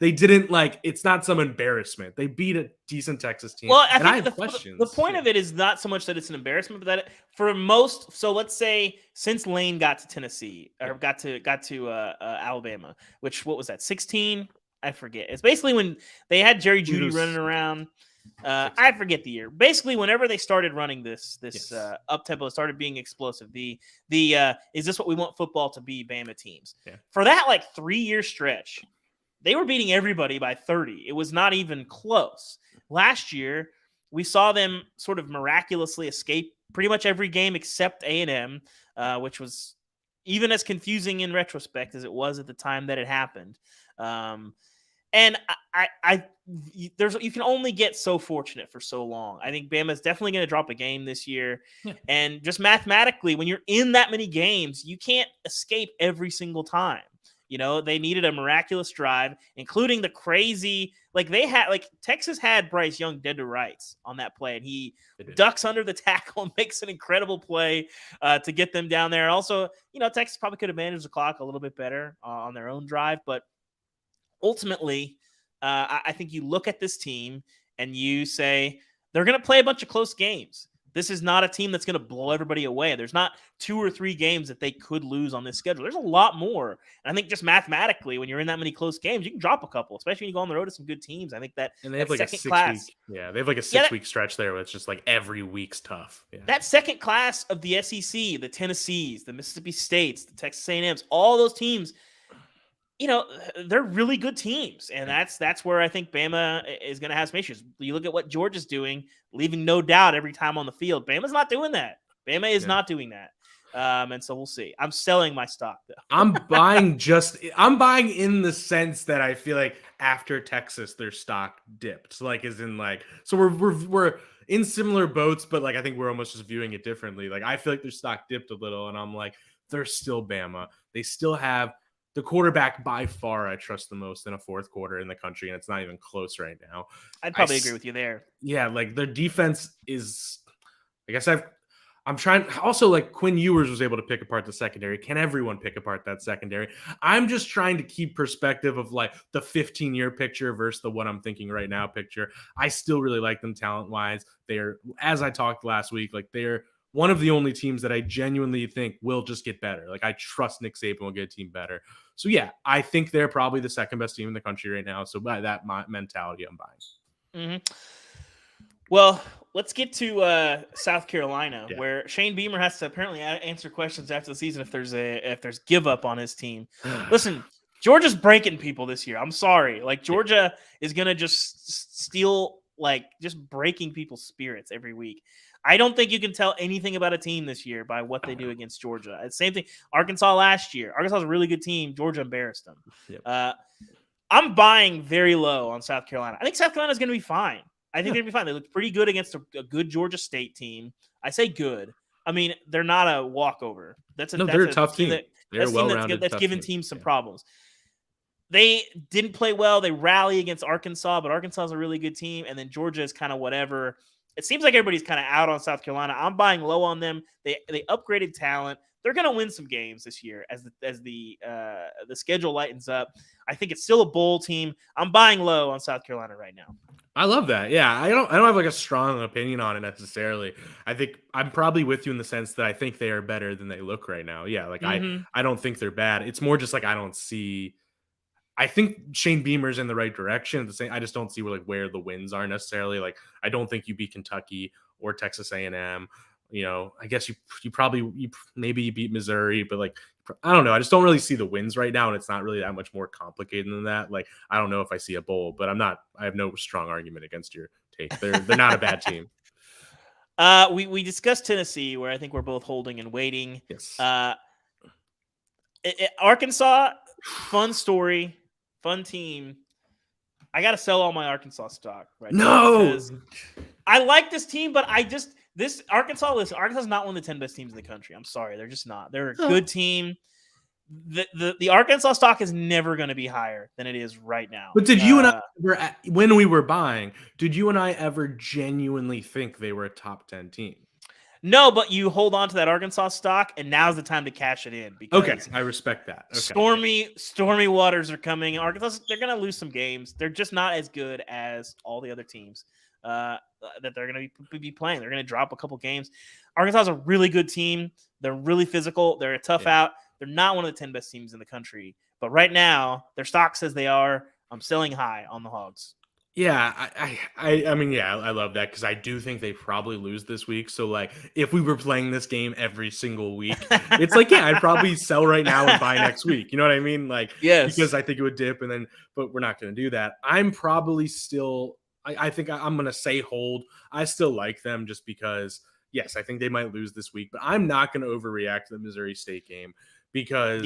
they didn't it's not some embarrassment. They beat a decent Texas team. Well, I have questions. The point of it is not so much that it's an embarrassment, but that for most, so let's say since Lane got to Tennessee or got to Alabama, which what was that 16? I forget. It's basically when they had Jerry Jeudy running around. I forget the year. Basically, whenever they started running this up tempo, started being explosive. The is this what we want football to be? Bama teams for that 3-year stretch, they were beating everybody by 30. It was not even close. Last year, we saw them sort of miraculously escape pretty much every game except A&M, which was even as confusing in retrospect as it was at the time that it happened. And you can only get so fortunate for so long. I think Bama's definitely going to drop a game this year. Yeah. And just mathematically, when you're in that many games, you can't escape every single time. They needed a miraculous drive, including the crazy, Texas had Bryce Young dead to rights on that play, and he ducks under the tackle and makes an incredible play to get them down there. Also, Texas probably could have managed the clock a little bit better on their own drive, but ultimately, I think you look at this team and you say they're going to play a bunch of close games. This is not a team that's going to blow everybody away. There's not 2 or 3 games that they could lose on this schedule. There's a lot more. And I think just mathematically, when you're in that many close games, you can drop a couple, especially when you go on the road to some good teams. I think that and they have like a 6 week, they have like a 6 week stretch there where it's just like every week's tough. Yeah. That second class of the SEC, the Tennessees, the Mississippi States, the Texas A&Ms, all those teams, they're really good teams, and that's where I think Bama is going to have some issues. You look at what Georgia's doing, leaving no doubt every time on the field. Bama's not doing that. Bama is not doing that. And so we'll see. I'm selling my stock though. I'm buying in the sense that I feel like after Texas, their stock dipped. So we're in similar boats, but I think we're almost just viewing it differently. I feel like their stock dipped a little, and I'm like, they're still Bama. They still have the quarterback by far I trust the most in a fourth quarter in the country, and it's not even close right now. I'd probably agree with you there. Yeah, their defense is, I guess I'm trying. Also, Quinn Ewers was able to pick apart the secondary. Can everyone pick apart that secondary? I'm just trying to keep perspective of the 15-year picture versus the what I'm thinking right now picture. I still really like them talent-wise. They're, as I talked last week, they're one of the only teams that I genuinely think will just get better. I trust Nick Saban will get a team better. So, yeah, I think they're probably the second best team in the country right now. So, by that mentality, I'm buying. Mm-hmm. Well, let's get to South Carolina, where Shane Beamer has to apparently answer questions after the season if there's give up on his team. Listen, Georgia's breaking people this year. I'm sorry. Georgia is going to just steal, just breaking people's spirits every week. I don't think you can tell anything about a team this year by what they do against Georgia. It's the same thing. Arkansas last year. Arkansas was a really good team. Georgia embarrassed them. Yep. I'm buying very low on South Carolina. I think South Carolina is going to be fine. I think they're going to be fine. They look pretty good against a good Georgia State team. I say good. I mean, they're not a walkover. They're a tough team. They're a well-rounded that's given teams some problems. They didn't play well. They rally against Arkansas, but Arkansas is a really good team, and then Georgia is kind of whatever. It seems like everybody's kind of out on South Carolina. I'm buying low on them. They upgraded talent. They're going to win some games this year as the schedule lightens up. I think it's still a bowl team. I'm buying low on South Carolina right now. I love that. Yeah, I don't have a strong opinion on it necessarily. I think I'm probably with you in the sense that I think they are better than they look right now. Yeah, I don't think they're bad. It's more just I don't see. I think Shane Beamer's in the right direction. At the same, I just don't see where the wins are necessarily. I don't think you beat Kentucky or Texas A&M. I guess you maybe beat Missouri, but I don't know. I just don't really see the wins right now, and it's not really that much more complicated than that. I don't know if I see a bowl, but I have no strong argument against your take. They're not a bad team. We discussed Tennessee, where I think we're both holding and waiting. Yes. Arkansas, fun story, fun team. I got to sell all my Arkansas stock right now. No, I like this team, but Arkansas is not one of the 10 best teams in the country. I'm sorry. They're just not. They're a good team. The Arkansas stock is never going to be higher than it is right now. But did you and I ever, when we were buying, did you and I ever genuinely think they were a top 10 team? No, but you hold on to that Arkansas stock, and now's the time to cash it in. Okay, I respect that. Okay. Stormy waters are coming. Arkansas, they're going to lose some games. They're just not as good as all the other teams that they're going to be playing. They're going to drop a couple games. Arkansas is a really good team. They're really physical. They're a tough out. They're not one of the 10 best teams in the country. But right now, their stock says they are. I'm selling high on the Hogs. Yeah, I mean, yeah, I love that because I do think they probably lose this week. So, if we were playing this game every single week, it's I'd probably sell right now and buy next week. You know what I mean? Yes, because I think it would dip, but we're not going to do that. I'm probably still, I think I'm going to say hold. I still like them just because, yes, I think they might lose this week, but I'm not going to overreact to the Missouri State game because,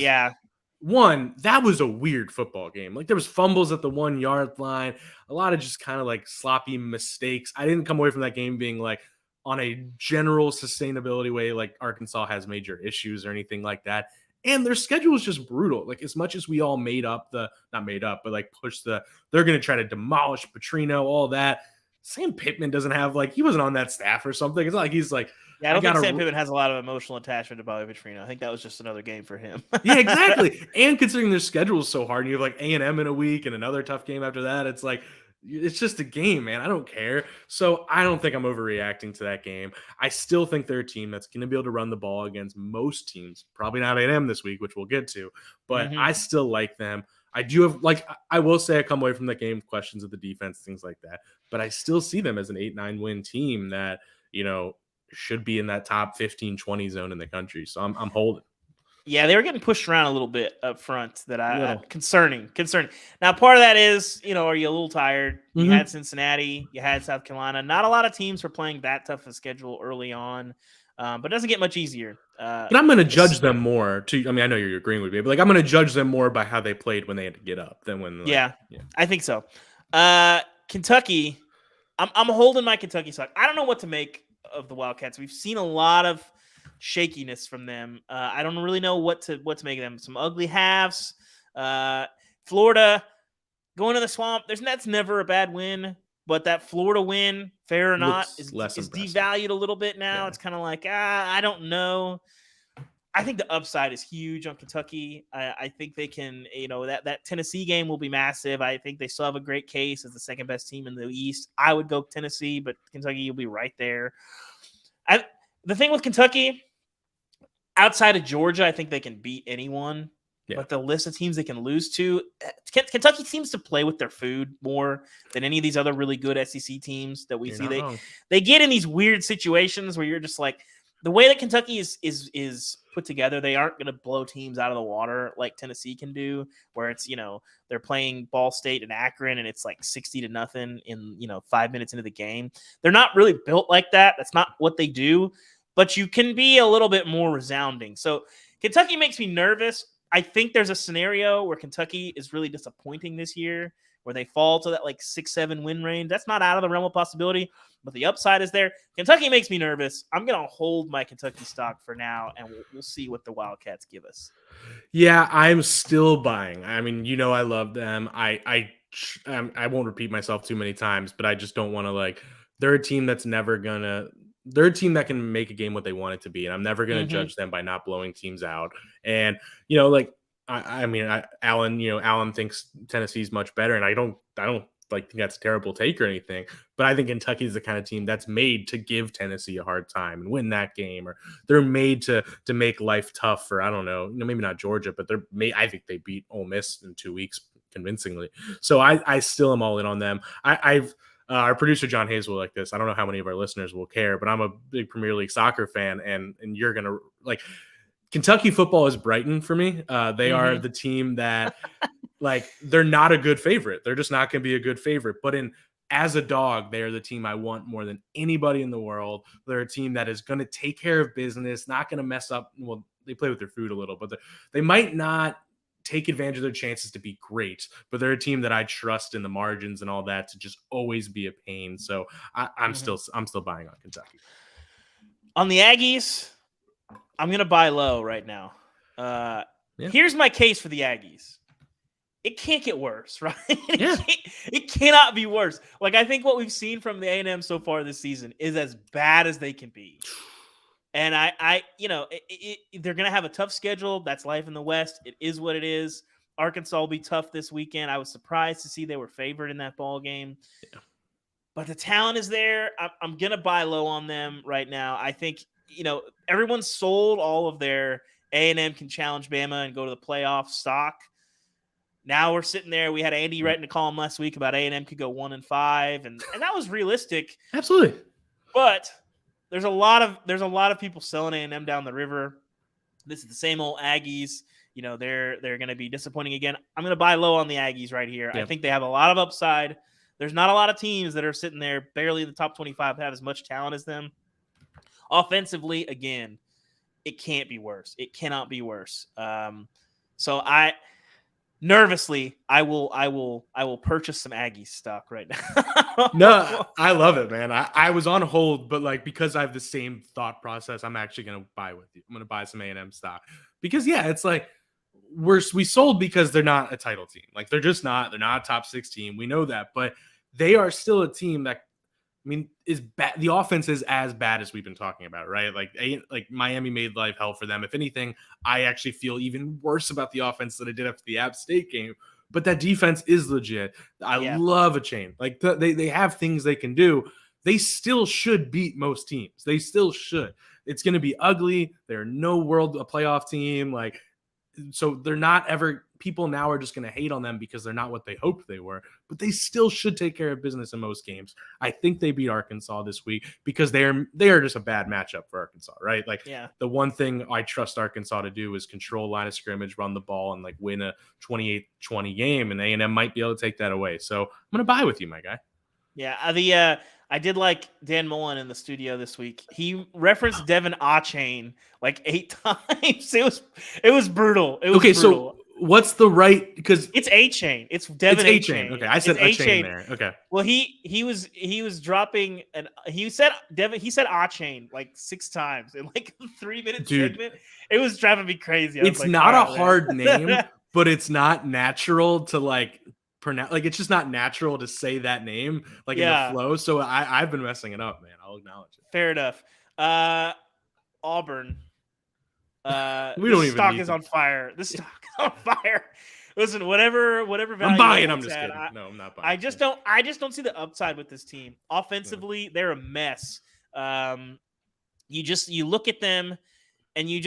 one, that was a weird football game. Like there was fumbles at the 1 yard line, a lot of just kind of like sloppy mistakes. I didn't come away from that game being like on a general sustainability way, like Arkansas has major issues or anything like that. And their schedule is just brutal. Like as much as we all not made up, but like they're going to try to demolish Petrino, all that. Sam Pittman doesn't have he wasn't on that staff or something. It's not like he's like, Yeah, I don't think Sam Pittman has a lot of emotional attachment to Bobby Petrino. I think that was just another game for him. Yeah, exactly. And considering their schedule is so hard, and you have like A&M in a week and another tough game after that, it's like it's just a game, man. I don't care. So I don't think I'm overreacting to that game. I still think they're a team that's going to be able to run the ball against most teams. Probably not A&M this week, which we'll get to, but I still like them. I do have I will say I come away from the game with questions of the defense, things like that, but I still see them as an 8-9 win team that, should be in that top 15-20 zone in the country. So I'm holding. Yeah, they were getting pushed around a little bit up front. Concerning. Now, part of that is, are you a little tired? You had Cincinnati, you had South Carolina. Not a lot of teams were playing that tough a schedule early on, but it doesn't get much easier. But I'm going to judge them more. I mean, I know you're agreeing with me, but I'm going to judge them more by how they played when they had to get up than when. I think so. Kentucky, I'm holding my Kentucky stock. I don't know what to make of the Wildcats. We've seen a lot of shakiness from them. I don't really know what to make of them. Some ugly halves. Florida going to the swamp. That's never a bad win, but that Florida win, fair or not, is devalued a little bit now. Yeah. It's kind of like I don't know. I think the upside is huge on Kentucky. I think they can, that Tennessee game will be massive. I think they still have a great case as the second best team in the East. I would go Tennessee, but Kentucky will be right there. The thing with Kentucky, outside of Georgia, I think they can beat anyone. Yeah. But the list of teams they can lose to, Kentucky seems to play with their food more than any of these other really good SEC teams that we see. They get in these weird situations where you're just like, the way that Kentucky is put together, they aren't going to blow teams out of the water like Tennessee can do, where it's, they're playing Ball State and Akron and it's like 60-0 in, 5 minutes into the game. They're not really built like that. That's not what they do, but you can be a little bit more resounding. So Kentucky makes me nervous. I think there's a scenario where Kentucky is really disappointing this year, where they fall to that 6-7 win range. That's not out of the realm of possibility, but the upside is there. Kentucky makes me nervous. I'm going to hold my Kentucky stock for now, and we'll see what the Wildcats give us. Yeah, I'm still buying. I mean, I love them. I won't repeat myself too many times, but I just don't want to they're a team that's never going to – they're a team that can make a game what they want it to be, and I'm never going to judge them by not blowing teams out. And, Alan thinks Tennessee's much better, and I don't think that's a terrible take or anything, but I think Kentucky's the kind of team that's made to give Tennessee a hard time and win that game, or they're made to make life tough for, I don't know, maybe not Georgia, but I think they beat Ole Miss in 2 weeks convincingly. So I still am all in on them. Our producer John Hayes will like this. I don't know how many of our listeners will care, but I'm a big Premier League soccer fan, and you're gonna Kentucky football is Brighton for me. They are the team that they're not a good favorite. They're just not going to be a good favorite. But as a dog, they are the team I want more than anybody in the world. They're a team that is going to take care of business, not going to mess up. Well, they play with their food a little, but they might not take advantage of their chances to be great, but they're a team that I trust in the margins and all that to just always be a pain. So I'm still buying on Kentucky. On the Aggies, I'm going to buy low right now. Here's my case for the Aggies. It can't get worse, right? It cannot be worse. I think what we've seen from the A&M so far this season is as bad as they can be. And they're going to have a tough schedule. That's life in the West. It is what it is. Arkansas will be tough this weekend. I was surprised to see they were favored in that ball game. Yeah. But the talent is there. I'm going to buy low on them right now. I think, everyone's sold all of their A&M can challenge Bama and go to the playoff stock. Now we're sitting there. We had Andy writing a column last week about A&M could go 1-5, and that was realistic. Absolutely. But there's a lot of people selling A&M down the river. This is the same old Aggies. They're going to be disappointing again. I'm going to buy low on the Aggies right here. Yep. I think they have a lot of upside. There's not a lot of teams that are sitting there barely in the top 25 that have as much talent as them. Offensively, again, it can't be worse. It cannot be worse. So I nervously I will purchase some Aggie stock right now. No, I love it, man. I was on hold, but like because I have the same thought process, I'm actually gonna buy with you. I'm gonna buy some A&M stock because yeah, it's like we sold because they're not a title team. Like they're just not. They're not a top 6 team. We know that, but they are still a team that is bad. The offense is as bad as we've been talking about, right? Like Miami made life hell for them. If anything, I actually feel even worse about the offense than I did after the App State game. But that defense is legit. I love a chain. Like they have things they can do. They still should beat most teams. They still should. It's going to be ugly. They're no world a playoff team. Like, so they're not ever, people now are just going to hate on them because they're not what they hoped they were, but they still should take care of business in most games. I think they beat Arkansas this week because they are just a bad matchup for Arkansas, right? Like the one thing I trust Arkansas to do is control line of scrimmage, run the ball, and like win a 28-20 game, and A&M might be able to take that away. So I'm going to buy with you, my guy. Yeah, I did like Dan Mullen in the studio this week. He referenced Devin Achane like 8 times. It was brutal. It was brutal. So what's the right? Because it's A-Chain. It's Devin A-Chain. Okay, I said A-Chain there. Okay. Well, he was dropping and he said A-Chain like 6 times in like a 3-minute segment. It was driving me crazy. It's like, not a hard name, but it's not natural to like pronounce. Like it's just not natural to say that name like in the flow. So I've been messing it up, man. I'll acknowledge it. Fair enough. Auburn. We don't even stock is on fire. This stock is on fire. Listen, whatever value I'm buying. I'm just kidding. No, I'm not buying. I just don't see the upside with this team. Offensively, they're a mess. You look at them and you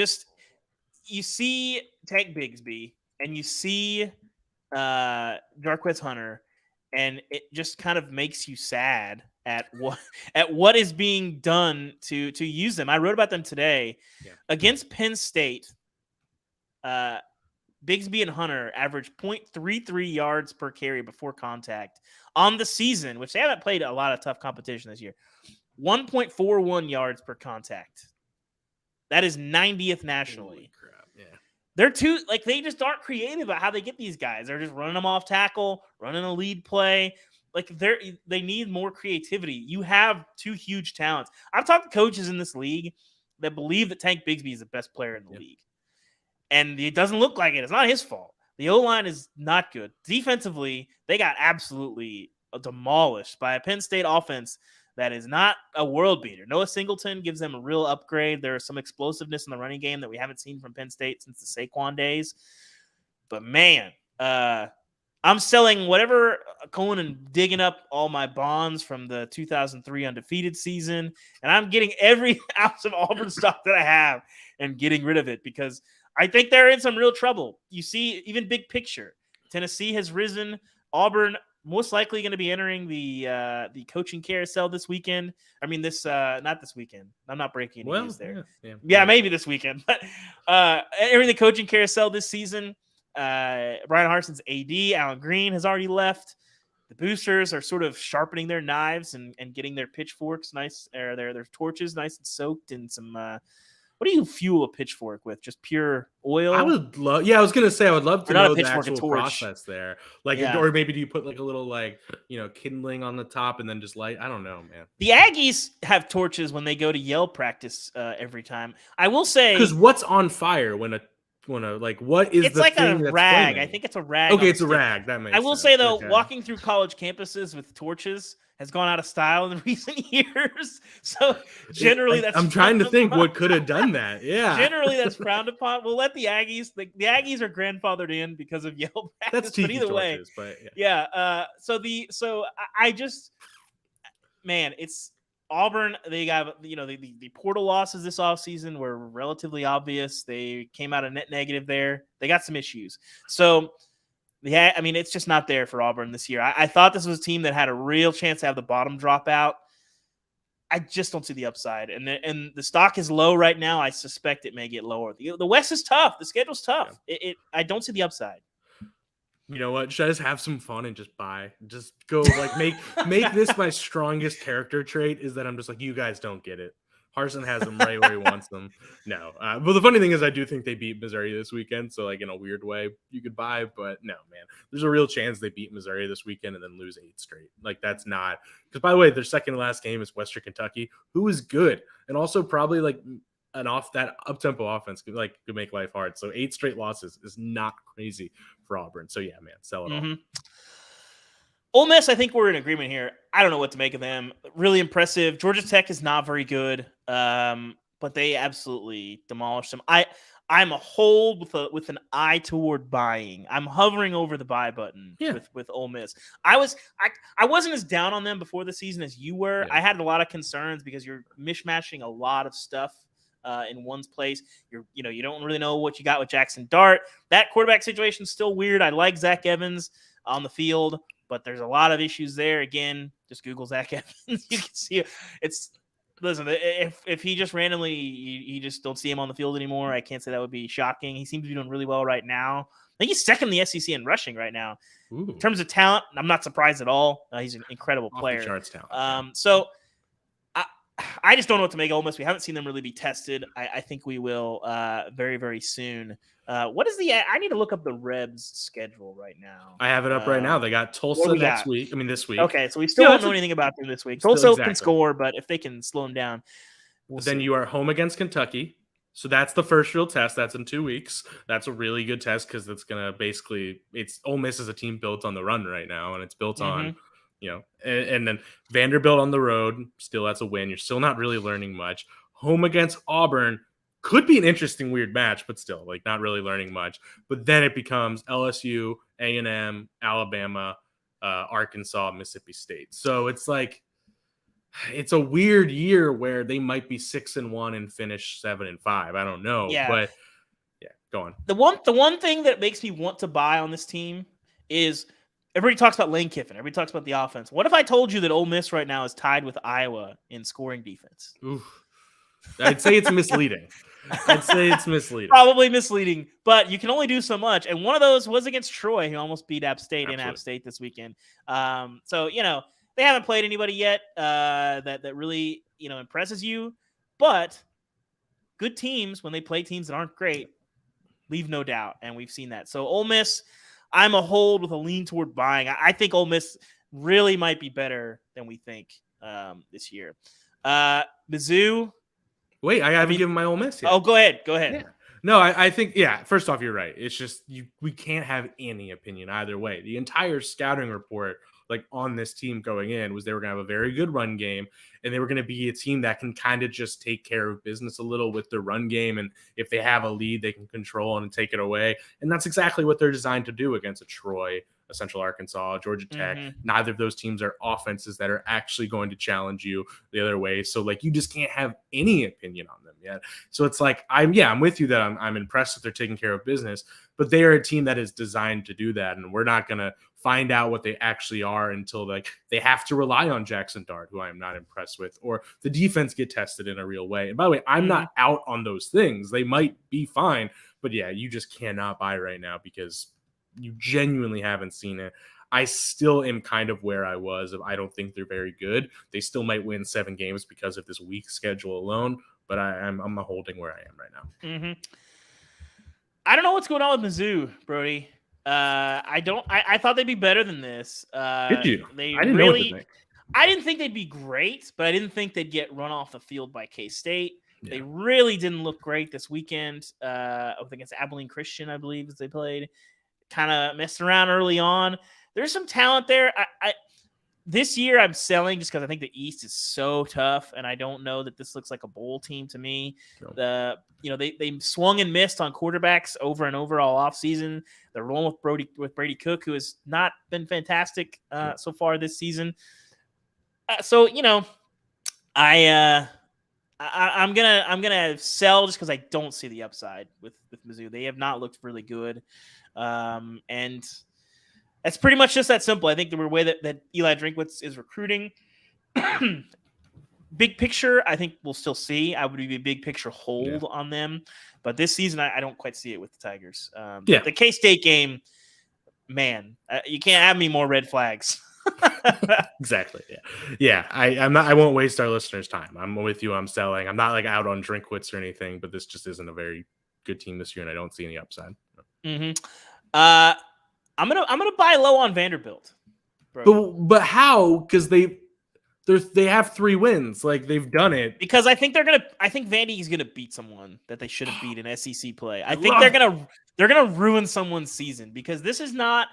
see Tank Bigsby and you see Jarquez Hunter, and it just kind of makes you sad at what is being done to use them. I wrote about them today against Penn State. Bigsby and Hunter averaged 0.33 yards per carry before contact on the season, which they haven't played a lot of tough competition this year. 1.41 yards per contact. That is 90th nationally. Holy crap. Yeah. They're they just aren't creative about how they get these guys. They're just running them off tackle, running a lead play. Like they need more creativity. You have 2 huge talents. I've talked to coaches in this league that believe that Tank Bigsby is the best player in the league. And it doesn't look like it. It's not his fault. The O-line is not good. Defensively, they got absolutely demolished by a Penn State offense that is not a world beater. Noah Singleton gives them a real upgrade. There is some explosiveness in the running game that we haven't seen from Penn State since the Saquon days. But man, I'm selling whatever, going and digging up all my bonds from the 2003 undefeated season, and I'm getting every ounce of Auburn stock that I have and getting rid of it because I think they're in some real trouble. You see, even big picture, Tennessee has risen. Auburn most likely going to be entering the coaching carousel this weekend. I mean, not this weekend. I'm not breaking any news there. Yeah, maybe this weekend. But entering the coaching carousel this season. Brian Harson's AD, Alan Green, has already left. The boosters are sort of sharpening their knives and getting their pitchforks nice, or their torches nice and soaked in some. What do you fuel a pitchfork with? Just pure oil? I would love. Yeah, I was gonna say I would love to know the actual process there. Like, or maybe do you put like a little kindling on the top and then just light? I don't know, man. The Aggies have torches when they go to yell practice every time. I will say, because what's on fire when what is? It's the like thing a rag. Flaming? I think it's a rag. Okay, it's a rag. That makes. I will say though, walking through college campuses with torches has gone out of style in recent years. So generally, I'm trying to think what could have done that. Yeah, generally that's frowned upon. We'll let the Aggies. The Aggies are grandfathered in because of yell practice. That's tiki torches, but yeah. I just, man, it's Auburn. They got the portal losses this offseason were relatively obvious. They came out a net negative there. They got some issues. So. Yeah, I mean, it's just not there for Auburn this year. I thought this was a team that had a real chance to have the bottom drop out. I just don't see the upside. And the stock is low right now. I suspect it may get lower. The West is tough. The schedule's tough. Yeah. I don't see the upside. You know what? Should I just have some fun and just buy? Just go make this my strongest character trait is that I'm just like, you guys don't get it. Harsin has them right where he wants them. No, but the funny thing is, I do think they beat Missouri this weekend. So, like in a weird way, you could buy. But no, man, there's a real chance they beat Missouri this weekend and then lose 8 straight. Like that's not because. By the way, their second to last game is Western Kentucky, who is good and also probably like an up tempo offense could make life hard. So 8 straight losses is not crazy for Auburn. So yeah, man, sell it all. Ole Miss, I think we're in agreement here. I don't know what to make of them. Really impressive. Georgia Tech is not very good, but they absolutely demolished them. I'm a hold with an eye toward buying. I'm hovering over the buy button with Ole Miss. I wasn't as down on them before the season as you were. Yeah. I had a lot of concerns because you're mishmashing a lot of stuff in one's place. You don't really know what you got with Jackson Dart. That quarterback situation is still weird. I like Zach Evans on the field, but there's a lot of issues there. Again, just Google Zach Evans. You can see it. Listen, if he just randomly, you just don't see him on the field anymore, I can't say that would be shocking. He seems to be doing really well right now. I think he's second in the SEC in rushing right now. Ooh. In terms of talent, I'm not surprised at all. He's an incredible player. Off the charts talent. So I just don't know what to make of Ole Miss. We haven't seen them really be tested. I think we will very, very soon. What is I need to look up the Rebs schedule right now. I have it up right now. They got Tulsa next week. I mean, this week. Okay, so we still don't know anything about them this week. Tulsa can score, but if they can slow them down, then you are home against Kentucky. So that's the first real test. That's in 2 weeks. That's a really good test because it's going to it's Ole Miss is a team built on the run right now, and it's built on – and then Vanderbilt on the road, still that's a win. You're still not really learning much. Home against Auburn could be an interesting, weird match, but still, like, not really learning much. But then it becomes LSU, A&M, Alabama, Arkansas, Mississippi State. So it's like it's a weird year where they might be 6-1 and finish 7-5. I don't know, but yeah, go on. The one thing that makes me want to buy on this team is. Everybody talks about Lane Kiffin. Everybody talks about the offense. What if I told you that Ole Miss right now is tied with Iowa in scoring defense? Oof. I'd say it's misleading. Probably misleading, but you can only do so much. And one of those was against Troy, who almost beat App State in App State this weekend. So, they haven't played anybody yet that really, impresses you. But good teams, when they play teams that aren't great, leave no doubt. And we've seen that. So Ole Miss, I'm a hold with a lean toward buying. I think Ole Miss really might be better than we think this year. Mizzou. Wait, I haven't given my Ole Miss yet. Oh, go ahead. Yeah. No, I think, first off, you're right. It's just we can't have any opinion either way. The entire scouting report on this team going in was they were going to have a very good run game, and they were going to be a team that can kind of just take care of business a little with their run game. And if they have a lead, they can control and take it away. And that's exactly what they're designed to do against a Troy, a Central Arkansas, Georgia Tech. Neither of those teams are offenses that are actually going to challenge you the other way. So you just can't have any opinion on them yet. So it's I'm with you that I'm impressed that they're taking care of business, but they are a team that is designed to do that. And we're not going to find out what they actually are until they have to rely on Jackson Dart, who I am not impressed with, or the defense get tested in a real way. And by the way, I'm not out on those things. They might be fine, but you just cannot buy right now because you genuinely haven't seen it. I still am kind of where I was. I don't think they're very good. They still might win 7 games because of this weak schedule alone, but I'm holding where I am right now. I don't know what's going on with Mizzou, Brody. I thought they'd be better than this. Did you? I didn't know what to think. I didn't think they'd be great, but I didn't think they'd get run off the field by K-State. Yeah. They really didn't look great this weekend. Against Abilene Christian, I believe, as they played. Kind of messed around early on. There's some talent there. This year I'm selling just because I think the East is so tough, and I don't know that this looks like a bowl team to me. No. They swung and missed on quarterbacks over and over all offseason. They're rolling with Brady Cook, who has not been fantastic so far this season. I'm gonna sell just because I don't see the upside with Mizzou. They have not looked really good, and that's pretty much just that simple. I think the way that Eli Drinkwitz is recruiting, big picture, I think we'll still see. I would be a big picture hold on them, but this season I don't quite see it with the Tigers. The K-State game, man, you can't have any more red flags. Exactly. Yeah. I'm not. I won't waste our listeners' time. I'm with you. I'm selling. I'm not like out on Drinkwitz or anything, but this just isn't a very good team this year, and I don't see any upside. Mm-hmm. I'm gonna buy low on Vanderbilt. But how? Because they have 3 wins. Like they've done it. Because I think Vandy is gonna beat someone that they should have beat in SEC play. I think they're gonna ruin someone's season because this is not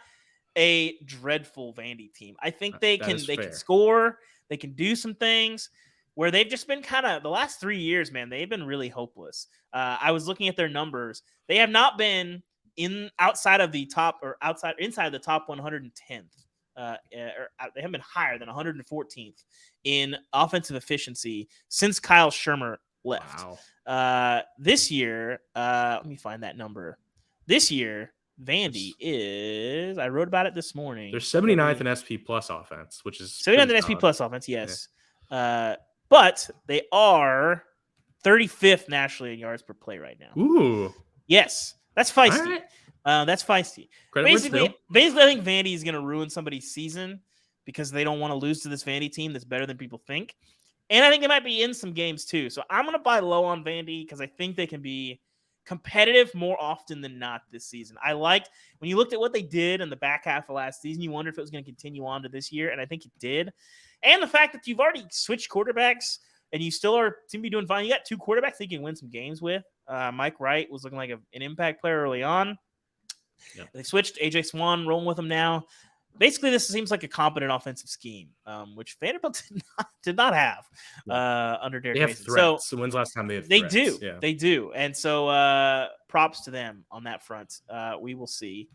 a dreadful Vandy team. I think they can score, they can do some things where they've just been kind of the last 3 years, man. They've been really hopeless. I was looking at their numbers. They have not been inside the top 110th. They haven't been higher than 114th in offensive efficiency since Kyle Shermer left. Wow. This year, let me find that number. This year, Vandy is, I wrote about it this morning. They're 79th in SP plus offense, which is 79th in SP plus offense, yes. Yeah. But they are 35th nationally in yards per play right now. Ooh. Yes. That's feisty. That's feisty. Basically, I think Vandy is going to ruin somebody's season because they don't want to lose to this Vandy team that's better than people think. And I think they might be in some games too. So I'm going to buy low on Vandy because I think they can be competitive more often than not this season. I liked when you looked at what they did in the back half of last season, you wondered if it was going to continue on to this year, and I think it did. And the fact that you've already switched seem to be doing fine. You got 2 quarterbacks that you can win some games with. Mike Wright was looking like an impact player early on. Yep. They switched AJ Swan, rolling with him now. Basically, this seems like a competent offensive scheme, which Vanderbilt did not have under Derek Mason. Threats. So when's the last time they had threats? They do. Yeah. They do. And so props to them on that front. We will see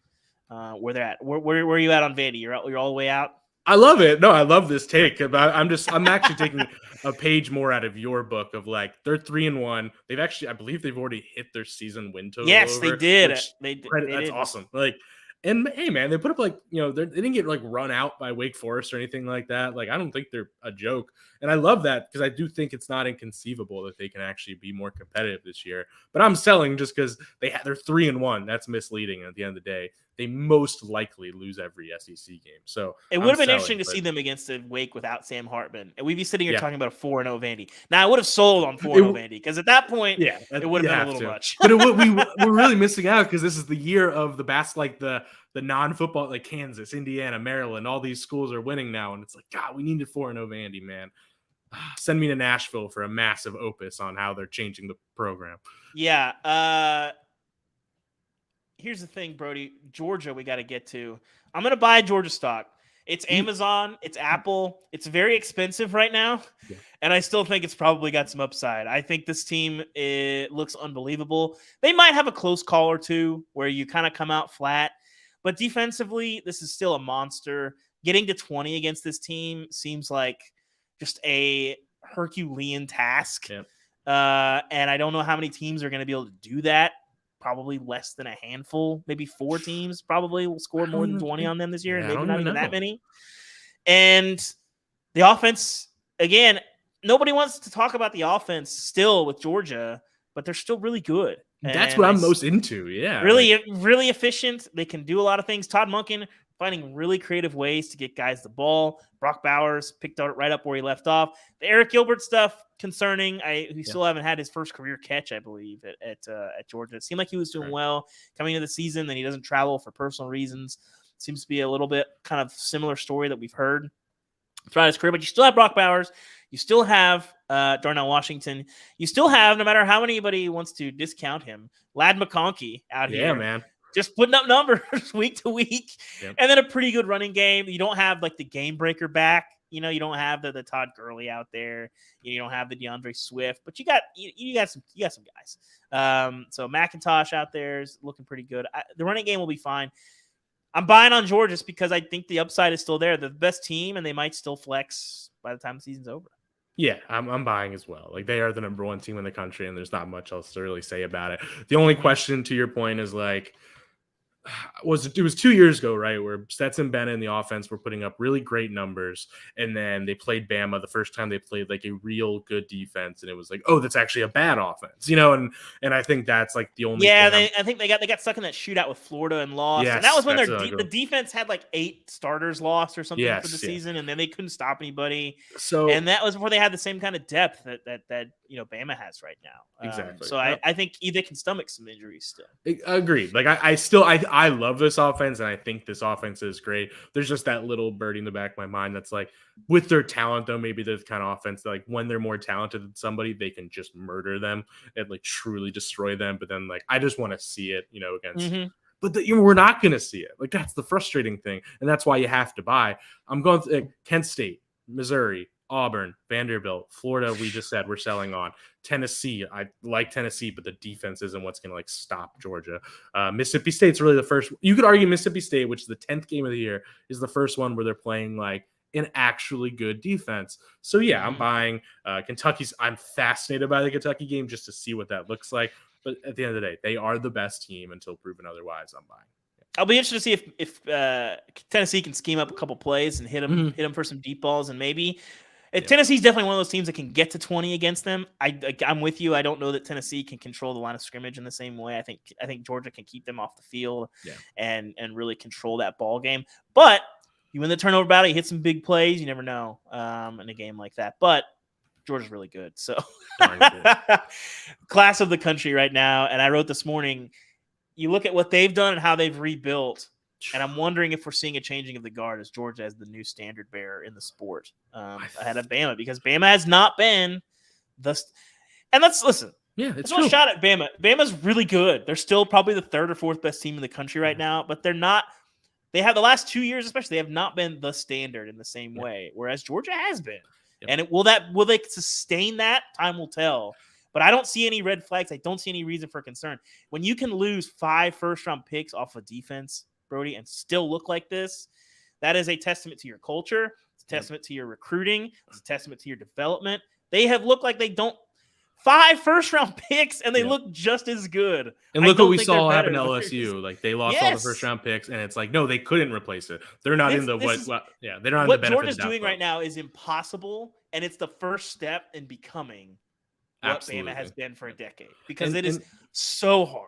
where they're at. Where are you at on Vandy? You're all the way out? I love it. No, I love this take. I'm actually taking a page more out of your book of like they're 3-1. I believe they've already hit their season win total. Yes, they did. That's awesome. Like, and hey, man, they put up like, they didn't get like run out by Wake Forest or anything like that. Like, I don't think they're a joke. And I love that because I do think it's not inconceivable that they can actually be more competitive this year. But I'm selling just because they're 3-1. That's misleading at the end of the day. They most likely lose every SEC game. So it would have been interesting to see them against the Wake without Sam Hartman. And we'd be sitting here talking about a 4-0 Vandy. Now, I would have sold on 4-0 Vandy because at that point, it would have been a little much. But we're really missing out because this is the year of the non-football, like Kansas, Indiana, Maryland. All these schools are winning now. And it's like, God, we needed 4-0 Vandy, man. Send me to Nashville for a massive opus on how they're changing the program. Yeah. Here's the thing, Brody. Georgia, we got to get to. I'm going to buy Georgia stock. It's Amazon. It's Apple. It's very expensive right now. Yeah. And I still think it's probably got some upside. I think this team looks unbelievable. They might have a close call or two where you kind of come out flat. But defensively, this is still a monster. Getting to 20 against this team seems like just a Herculean task. Yep. And I don't know how many teams are going to be able to do that. Probably less than a handful, maybe 4 teams probably will score more than 20 on them this year. Maybe not even that many. And the offense, again, nobody wants to talk about the offense still with Georgia, but they're still really good. That's what I'm most into. Yeah. Really efficient. They can do a lot of things. Todd Monken finding really creative ways to get guys the ball. Brock Bowers picked out right up where he left off. The Eric Gilbert stuff, concerning. We still haven't had his first career catch, I believe, at Georgia. It seemed like he was doing well coming into the season. Then he doesn't travel for personal reasons. Seems to be a little bit kind of similar story that we've heard throughout his career. But you still have Brock Bowers. You still have Darnell Washington. You still have, no matter how anybody wants to discount him, Ladd McConkey out here. Yeah, man. Just putting up numbers week to week. Yep. And then a pretty good running game. You don't have like the game breaker back. You don't have the Todd Gurley out there. You don't have the DeAndre Swift, but you got some guys. So McIntosh out there is looking pretty good. The running game will be fine. I'm buying on Georgia just because I think the upside is still there. They're the best team, and they might still flex by the time the season's over. Yeah, I'm buying as well. Like, they are the number 1 team in the country, and there's not much else to really say about it. The only question, to your point, is like, it was 2 years ago, right, where Stetson Bennett and the offense were putting up really great numbers, and then they played Bama the first time they played like a real good defense, and it was like, oh, that's actually a bad offense, and I think that's like the only thing. I think they got stuck in that shootout with Florida and lost, Yes, and that was when that's the defense had like 8 starters lost or something for the season, and then they couldn't stop anybody. So and that was before they had the same kind of depth that Bama has right now. Exactly. So I think they can stomach some injuries still. Agreed. Like I love this offense, and I think this offense is great. There's just that little birdie in the back of my mind that's like, with their talent though, maybe they're the kind of offense that like when they're more talented than somebody, they can just murder them and like truly destroy them. But then like I just want to see it, against. Mm-hmm. But we're not going to see it. Like that's the frustrating thing, and that's why you have to buy. I'm going to Kent State, Missouri, Auburn, Vanderbilt, Florida. We just said we're selling on. Tennessee, I like Tennessee, but the defense isn't what's going to like stop Georgia. Mississippi State's really the first. You could argue Mississippi State, which is the 10th game of the year, is the first one where they're playing like an actually good defense. So yeah, I'm buying Kentucky's. I'm fascinated by the Kentucky game just to see what that looks like. But at the end of the day, they are the best team until proven otherwise. I'm buying. I'll be interested to see if Tennessee can scheme up a couple plays and hit them for some deep balls, and maybe. Tennessee's definitely one of those teams that can get to 20 against them. I'm with you. I don't know that Tennessee can control the line of scrimmage in the same way. I think Georgia can keep them off the field and really control that ball game. But you win the turnover battle, you hit some big plays. You never know in a game like that. But Georgia's really good. So class of the country right now. And I wrote this morning, you look at what they've done and how they've rebuilt. And I'm wondering if we're seeing a changing of the guard as Georgia as the new standard bearer in the sport ahead of Bama, because Bama has not been and let's listen. Yeah, it's no shot at Bama. Bama's really good. They're still probably the 3rd or 4th best team in the country right now, but they're not. They have the last 2 years, especially, they have not been the standard in the same way, whereas Georgia has been. Yep. And will they sustain that? Time will tell. But I don't see any red flags. I don't see any reason for concern. When you can lose 5 first-round picks off of defense, Brody, and still look like this, that is a testament to your culture. It's a testament to your recruiting. It's a testament to your development. They have looked like they don't 5 first-round picks, and they look just as good. And look what we saw happen to LSU. Like they lost all the first-round picks, and it's like, no, they couldn't replace it. They're not in the they're not in the benefit. What Georgia's doing right now is impossible, and it's the first step in becoming what Bama has been for a decade, because it is so hard.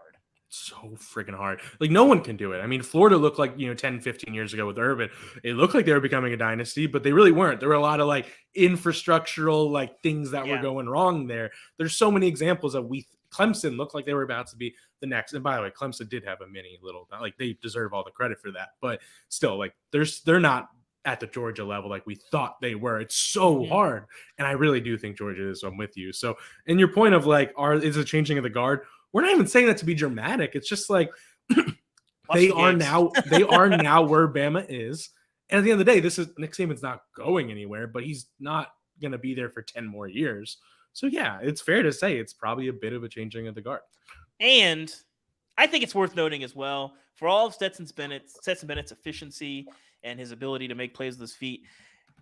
So freaking hard. Like no one can do it. I mean, Florida looked like, 10, 15 years ago with Urban, it looked like they were becoming a dynasty, but they really weren't. There were a lot of like infrastructural like things that were going wrong there. There's so many examples of Clemson looked like they were about to be the next. And by the way, Clemson did have a mini little, like they deserve all the credit for that, but still like they're not at the Georgia level like we thought they were. It's so hard. And I really do think Georgia is. So I'm with you. So in your point of like, is it changing of the guard? We're not even saying that to be dramatic. It's just like they are now where Bama is. And at the end of the day, Nick Saban's not going anywhere, but he's not going to be there for 10 more years. So yeah, it's fair to say it's probably a bit of a changing of the guard. And I think it's worth noting as well, for all of Stetson Bennett's efficiency and his ability to make plays with his feet,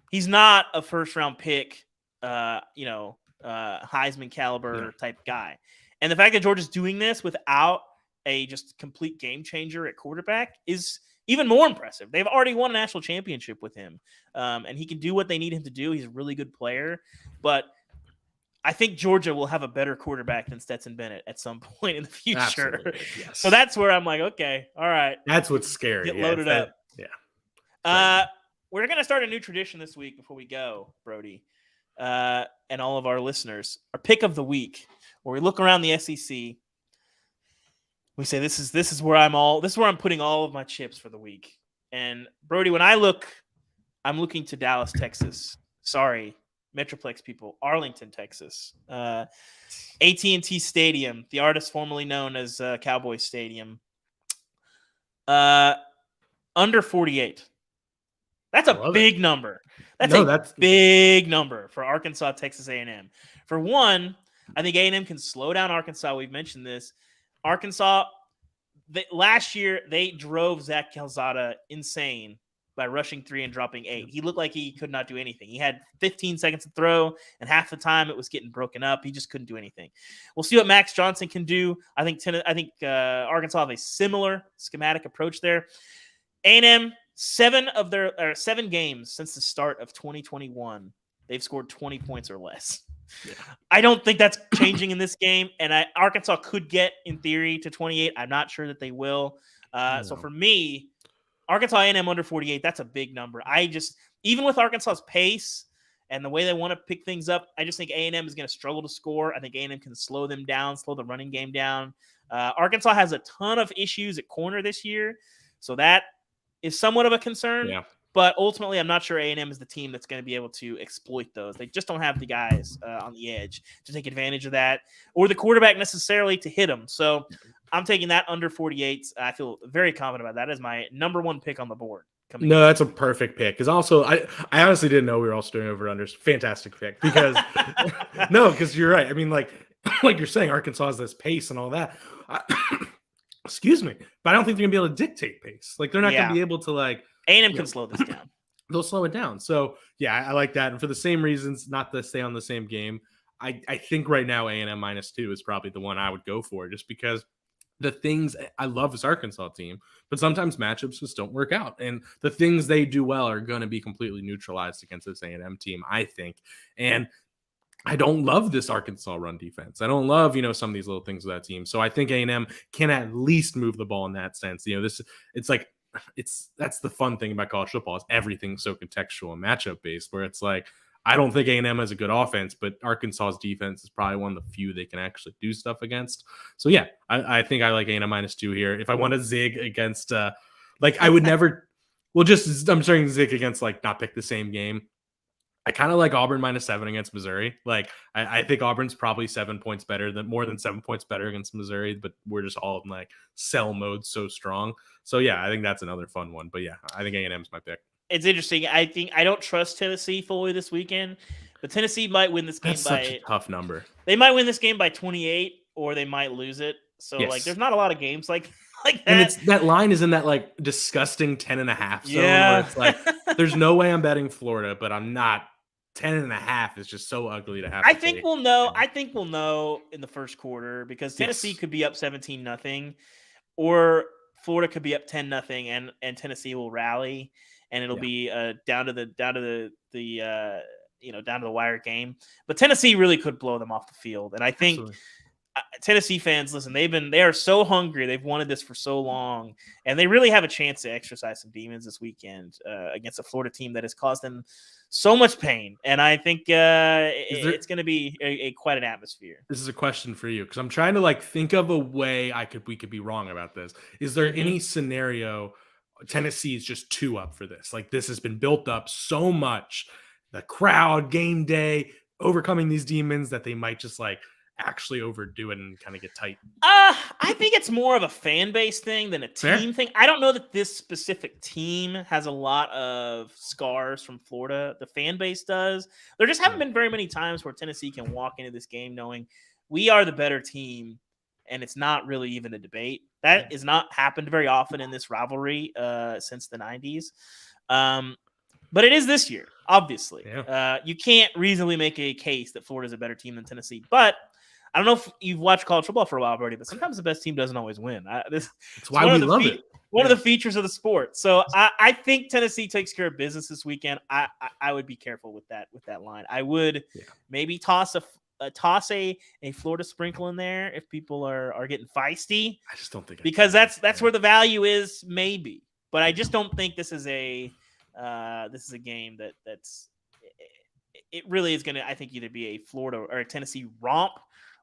he's not a first-round pick, Heisman caliber type guy. And the fact that Georgia's doing this without a just complete game changer at quarterback is even more impressive. They've already won a national championship with him, and he can do what they need him to do. He's a really good player, but I think Georgia will have a better quarterback than Stetson Bennett at some point in the future. Absolutely, yes. So that's where I'm like, okay, all right. That's what's scary. Get loaded up. Yeah. We're going to start a new tradition this week before we go, Brody, and all of our listeners. Our pick of the week, where we look around the SEC. We say this is where I'm putting all of my chips for the week. And Brody, when I look, I'm looking to Dallas, Texas. Sorry, Metroplex people, Arlington, Texas. AT&T Stadium, the artist formerly known as Cowboy Stadium. Under 48. That's a big number. That's a big number for Arkansas, Texas A&M. For one, I think A&M can slow down Arkansas. We've mentioned this. Arkansas, last year, they drove Zach Calzada insane, by rushing 3 and dropping 8. He looked like he could not do anything. He had 15 seconds to throw, and half the time it was getting broken up. He just couldn't do anything. We'll see what Max Johnson can do. I think Arkansas have a similar schematic approach there. A&M, 7 games since the start of 2021, they've scored 20 points or less. Yeah. I don't think that's changing in this game, and Arkansas could get, in theory, to 28. I'm not sure that they will. So for me, Arkansas A&M under 48, that's a big number. Even with Arkansas's pace and the way they want to pick things up, I just think A&M is going to struggle to score. I think A&M can slow them down, slow the running game down. Arkansas has a ton of issues at corner this year, so that is somewhat of a concern. Yeah. But ultimately, I'm not sure A&M is the team that's going to be able to exploit those. They just don't have the guys on the edge to take advantage of that, or the quarterback necessarily to hit them. So I'm taking that under 48. I feel very confident about that. That is my number 1 pick on the board. No, that's a perfect pick. Because also, I honestly didn't know we were all doing over-unders. Fantastic pick. Because because you're right. I mean, like you're saying, Arkansas has this pace and all that. Excuse me. But I don't think they're going to be able to dictate pace. Like, they're not going to be able to, like, A&M can slow this down. They'll slow it down. So, yeah, I like that. And for the same reasons, not to stay on the same game, I think right now A&M -2 is probably the one I would go for, just because the things I love this Arkansas team, but sometimes matchups just don't work out. And the things they do well are going to be completely neutralized against this A&M team, I think. And I don't love this Arkansas run defense. I don't love, some of these little things with that team. So I think A&M can at least move the ball in that sense. That's the fun thing about college football is everything's so contextual and matchup based, where it's like, I don't think A&M has a good offense, but Arkansas's defense is probably one of the few they can actually do stuff against. So yeah, I think I like A&M -2 here. If I want to zig against, I would never, I'm starting to zig against not pick the same game. I kind of like Auburn -7 against Missouri. I think Auburn's probably 7 points better more than 7 points better against Missouri, but we're just all in sell mode so strong. So yeah, I think that's another fun one. But yeah, I think A&M's my pick. It's interesting. I don't trust Tennessee fully this weekend, but Tennessee might win this game That's such a tough number. They might win this game by 28, or they might lose it. So yes. There's not a lot of games like that. And that line is in that disgusting 10.5 zone where it's there's no way I'm betting Florida, but I'm not. 10.5 is just so ugly to have. I think we'll know in the first quarter, because Tennessee could be up 17-0, or Florida could be up 10-0, and Tennessee will rally, and it'll be down to the wire game. But Tennessee really could blow them off the field, and I think Tennessee fans, listen, they are so hungry. They've wanted this for so long, and they really have a chance to exercise some demons this weekend against a Florida team that has caused them so much pain. And I think it's going to be quite an atmosphere. This is a question for you, because I'm trying to think of a way we could be wrong about this. Is there any scenario Tennessee is just too up for this? This has been built up so much, the crowd, game day, overcoming these demons, that they might just actually overdo it and kind of get tight? I think it's more of a fan base thing than a team thing. I don't know that this specific team has a lot of scars from Florida. The fan base does. There just haven't been very many times where Tennessee can walk into this game knowing we are the better team, and it's not really even a debate. That has not happened very often in this rivalry since the 90s. But it is this year, obviously. Yeah. You can't reasonably make a case that Florida is a better team than Tennessee. But I don't know if you've watched college football for a while already, but sometimes the best team doesn't always win. That's why we love it. One of the features of the sport. So I think Tennessee takes care of business this weekend. I would be careful with that line. I would maybe toss a Florida sprinkle in there if people are getting feisty. I just don't think, because that's where the value is, maybe. But I just don't think this is a game that's it really is going to, I think, either be a Florida or a Tennessee romp,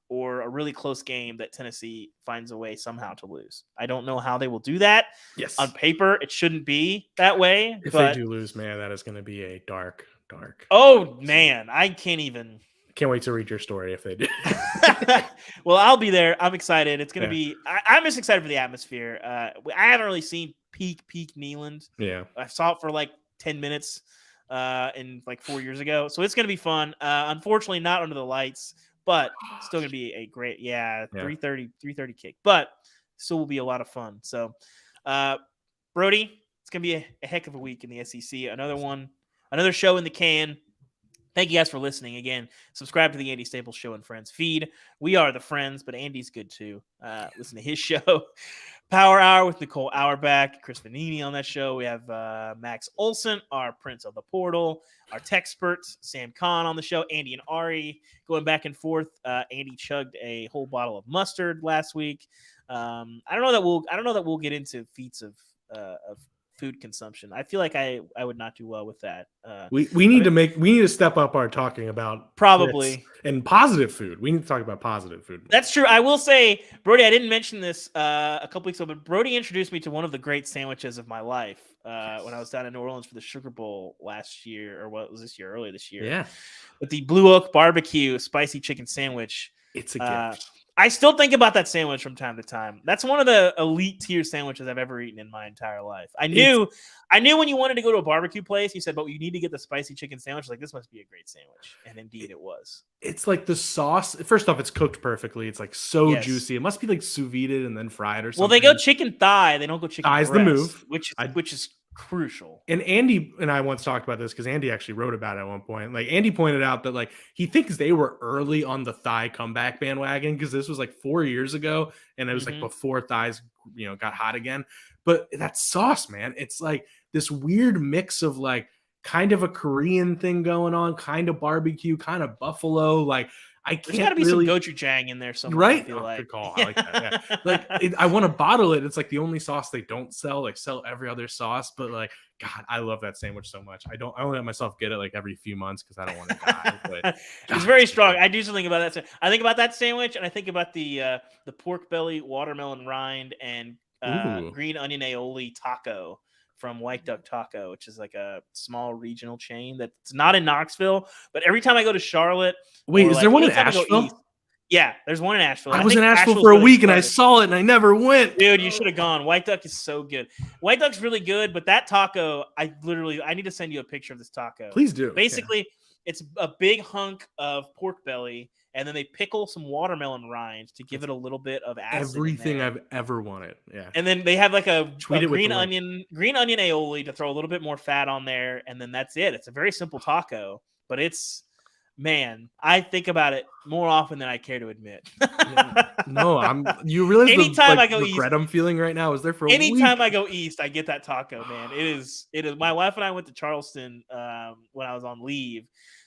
or a really close game that Tennessee finds a way somehow to lose. I don't know how they will do that. Yes. On paper, it shouldn't be that way. If they do lose, man, that is going to be a dark. Oh, man. I can't wait to read your story if they do. Well, I'll be there. I'm excited. It's going to be – I'm just excited for the atmosphere. I haven't really seen peak Neyland. Yeah. I saw it for 10 minutes in 4 years ago. So it's going to be fun. Unfortunately, not under the lights, but still going to be a great, 3:30 kick. But still will be a lot of fun. So, Brody, It's going to be a heck of a week in the SEC. Another show in the can. Thank you guys for listening. Again, subscribe to the Andy Staples Show and Friends feed. We are the friends, but Andy's good too. Listen to his show, Power Hour with Nicole Auerbach, Chris Vanini on that show. We have Max Olson, our Prince of the Portal, our Techsperts, Sam Kahn on the show, Andy and Ari going back and forth. Andy chugged a whole bottle of mustard last week. I don't know that we'll get into feats of food consumption. I feel like I would not do well with that. We need to step up our talking about probably and positive food. We need to talk about positive food. That's true. I will say, Brody, I didn't mention this a couple weeks ago, but Brody introduced me to one of the great sandwiches of my life when I was down in New Orleans for the Sugar Bowl last year, or what was this year? Earlier this year. Yeah. With the Blue Oak Barbecue spicy chicken sandwich. It's a gift. I still think about that sandwich from time to time. That's one of the elite tier sandwiches I've ever eaten in my entire life. I knew when you wanted to go to a barbecue place, you said, but you need to get the spicy chicken sandwich. Like, this must be a great sandwich. And indeed it was. It's like the sauce. First off, it's cooked perfectly. It's like so juicy. It must be like sous vide and then fried or something. Well, they go chicken thigh. They don't go chicken Thigh's breast, the move. Which is crucial. And Andy and I once talked about this because Andy actually wrote about it at one point. Like, Andy pointed out that like he thinks they were early on the thigh comeback bandwagon because this was like 4 years ago and it was like before thighs got hot again. But that sauce, man, it's like this weird mix of like kind of a Korean thing going on, kind of barbecue, kind of buffalo. Like, There's got to be some gochujang in there somewhere. Right? I feel like. Good call. I like that. Yeah. Like, I want to bottle it. It's like the only sauce they don't sell. Like, sell every other sauce. But like, God, I love that sandwich so much. I only let myself get it like every few months because I don't want to die. But it's very strong. I do something about that. I think about that sandwich, and I think about the pork belly, watermelon rind, and green onion aioli taco from White Duck Taco, which is like a small regional chain that's not in Knoxville. But every time I go to Charlotte, is there one in Asheville? Yeah, there's one in Asheville. I was in Asheville for a week and I saw it and I never went. Dude, you should have gone. White Duck is so good. White Duck's really good, but that taco, I need to send you a picture of this taco. Please do. Basically, it's a big hunk of pork belly, and then they pickle some watermelon rind to give it a little bit of acid. Everything I've ever wanted. Yeah. And then they have like a green onion aioli to throw a little bit more fat on there, and then that's it. It's a very simple taco, but man, I think about it more often than I care to admit. No, you realize anytime I go regret east, I'm feeling right now is there for a anytime week. I go east, I get that taco, man. It is. My wife and I went to Charleston when I was on leave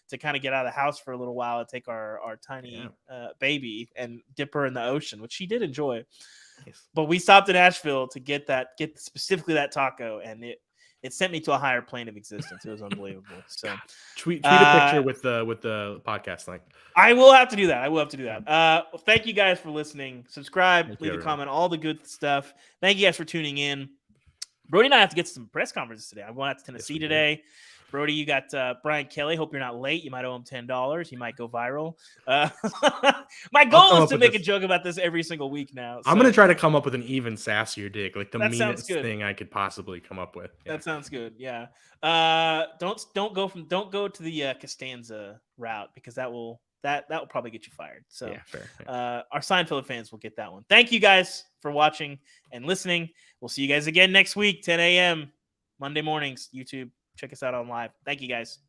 to kind of get out of the house for a little while and take our tiny baby and dip her in the ocean, which she did enjoy. Nice. But we stopped in Asheville to get specifically that taco, and it sent me to a higher plane of existence. It was unbelievable. So tweet a picture with the podcast link. I will have to do that. Well, thank you guys for listening. Subscribe, leave a comment, all the good stuff. Thank you guys for tuning in. Brody and I have to get some press conferences today. I'm going out to Tennessee today. Brody, you got Brian Kelly. Hope you're not late. You might owe him $10. He might go viral. My goal is to make a joke about this every single week now. So. I'm going to try to come up with an even sassier dig, like the meanest thing I could possibly come up with. Yeah. That sounds good. Yeah. Don't go to the Costanza route because that will probably get you fired. So yeah, fair. Our Seinfeld fans will get that one. Thank you guys for watching and listening. We'll see you guys again next week, 10 a.m. Monday mornings, YouTube. Check us out on live. Thank you, guys.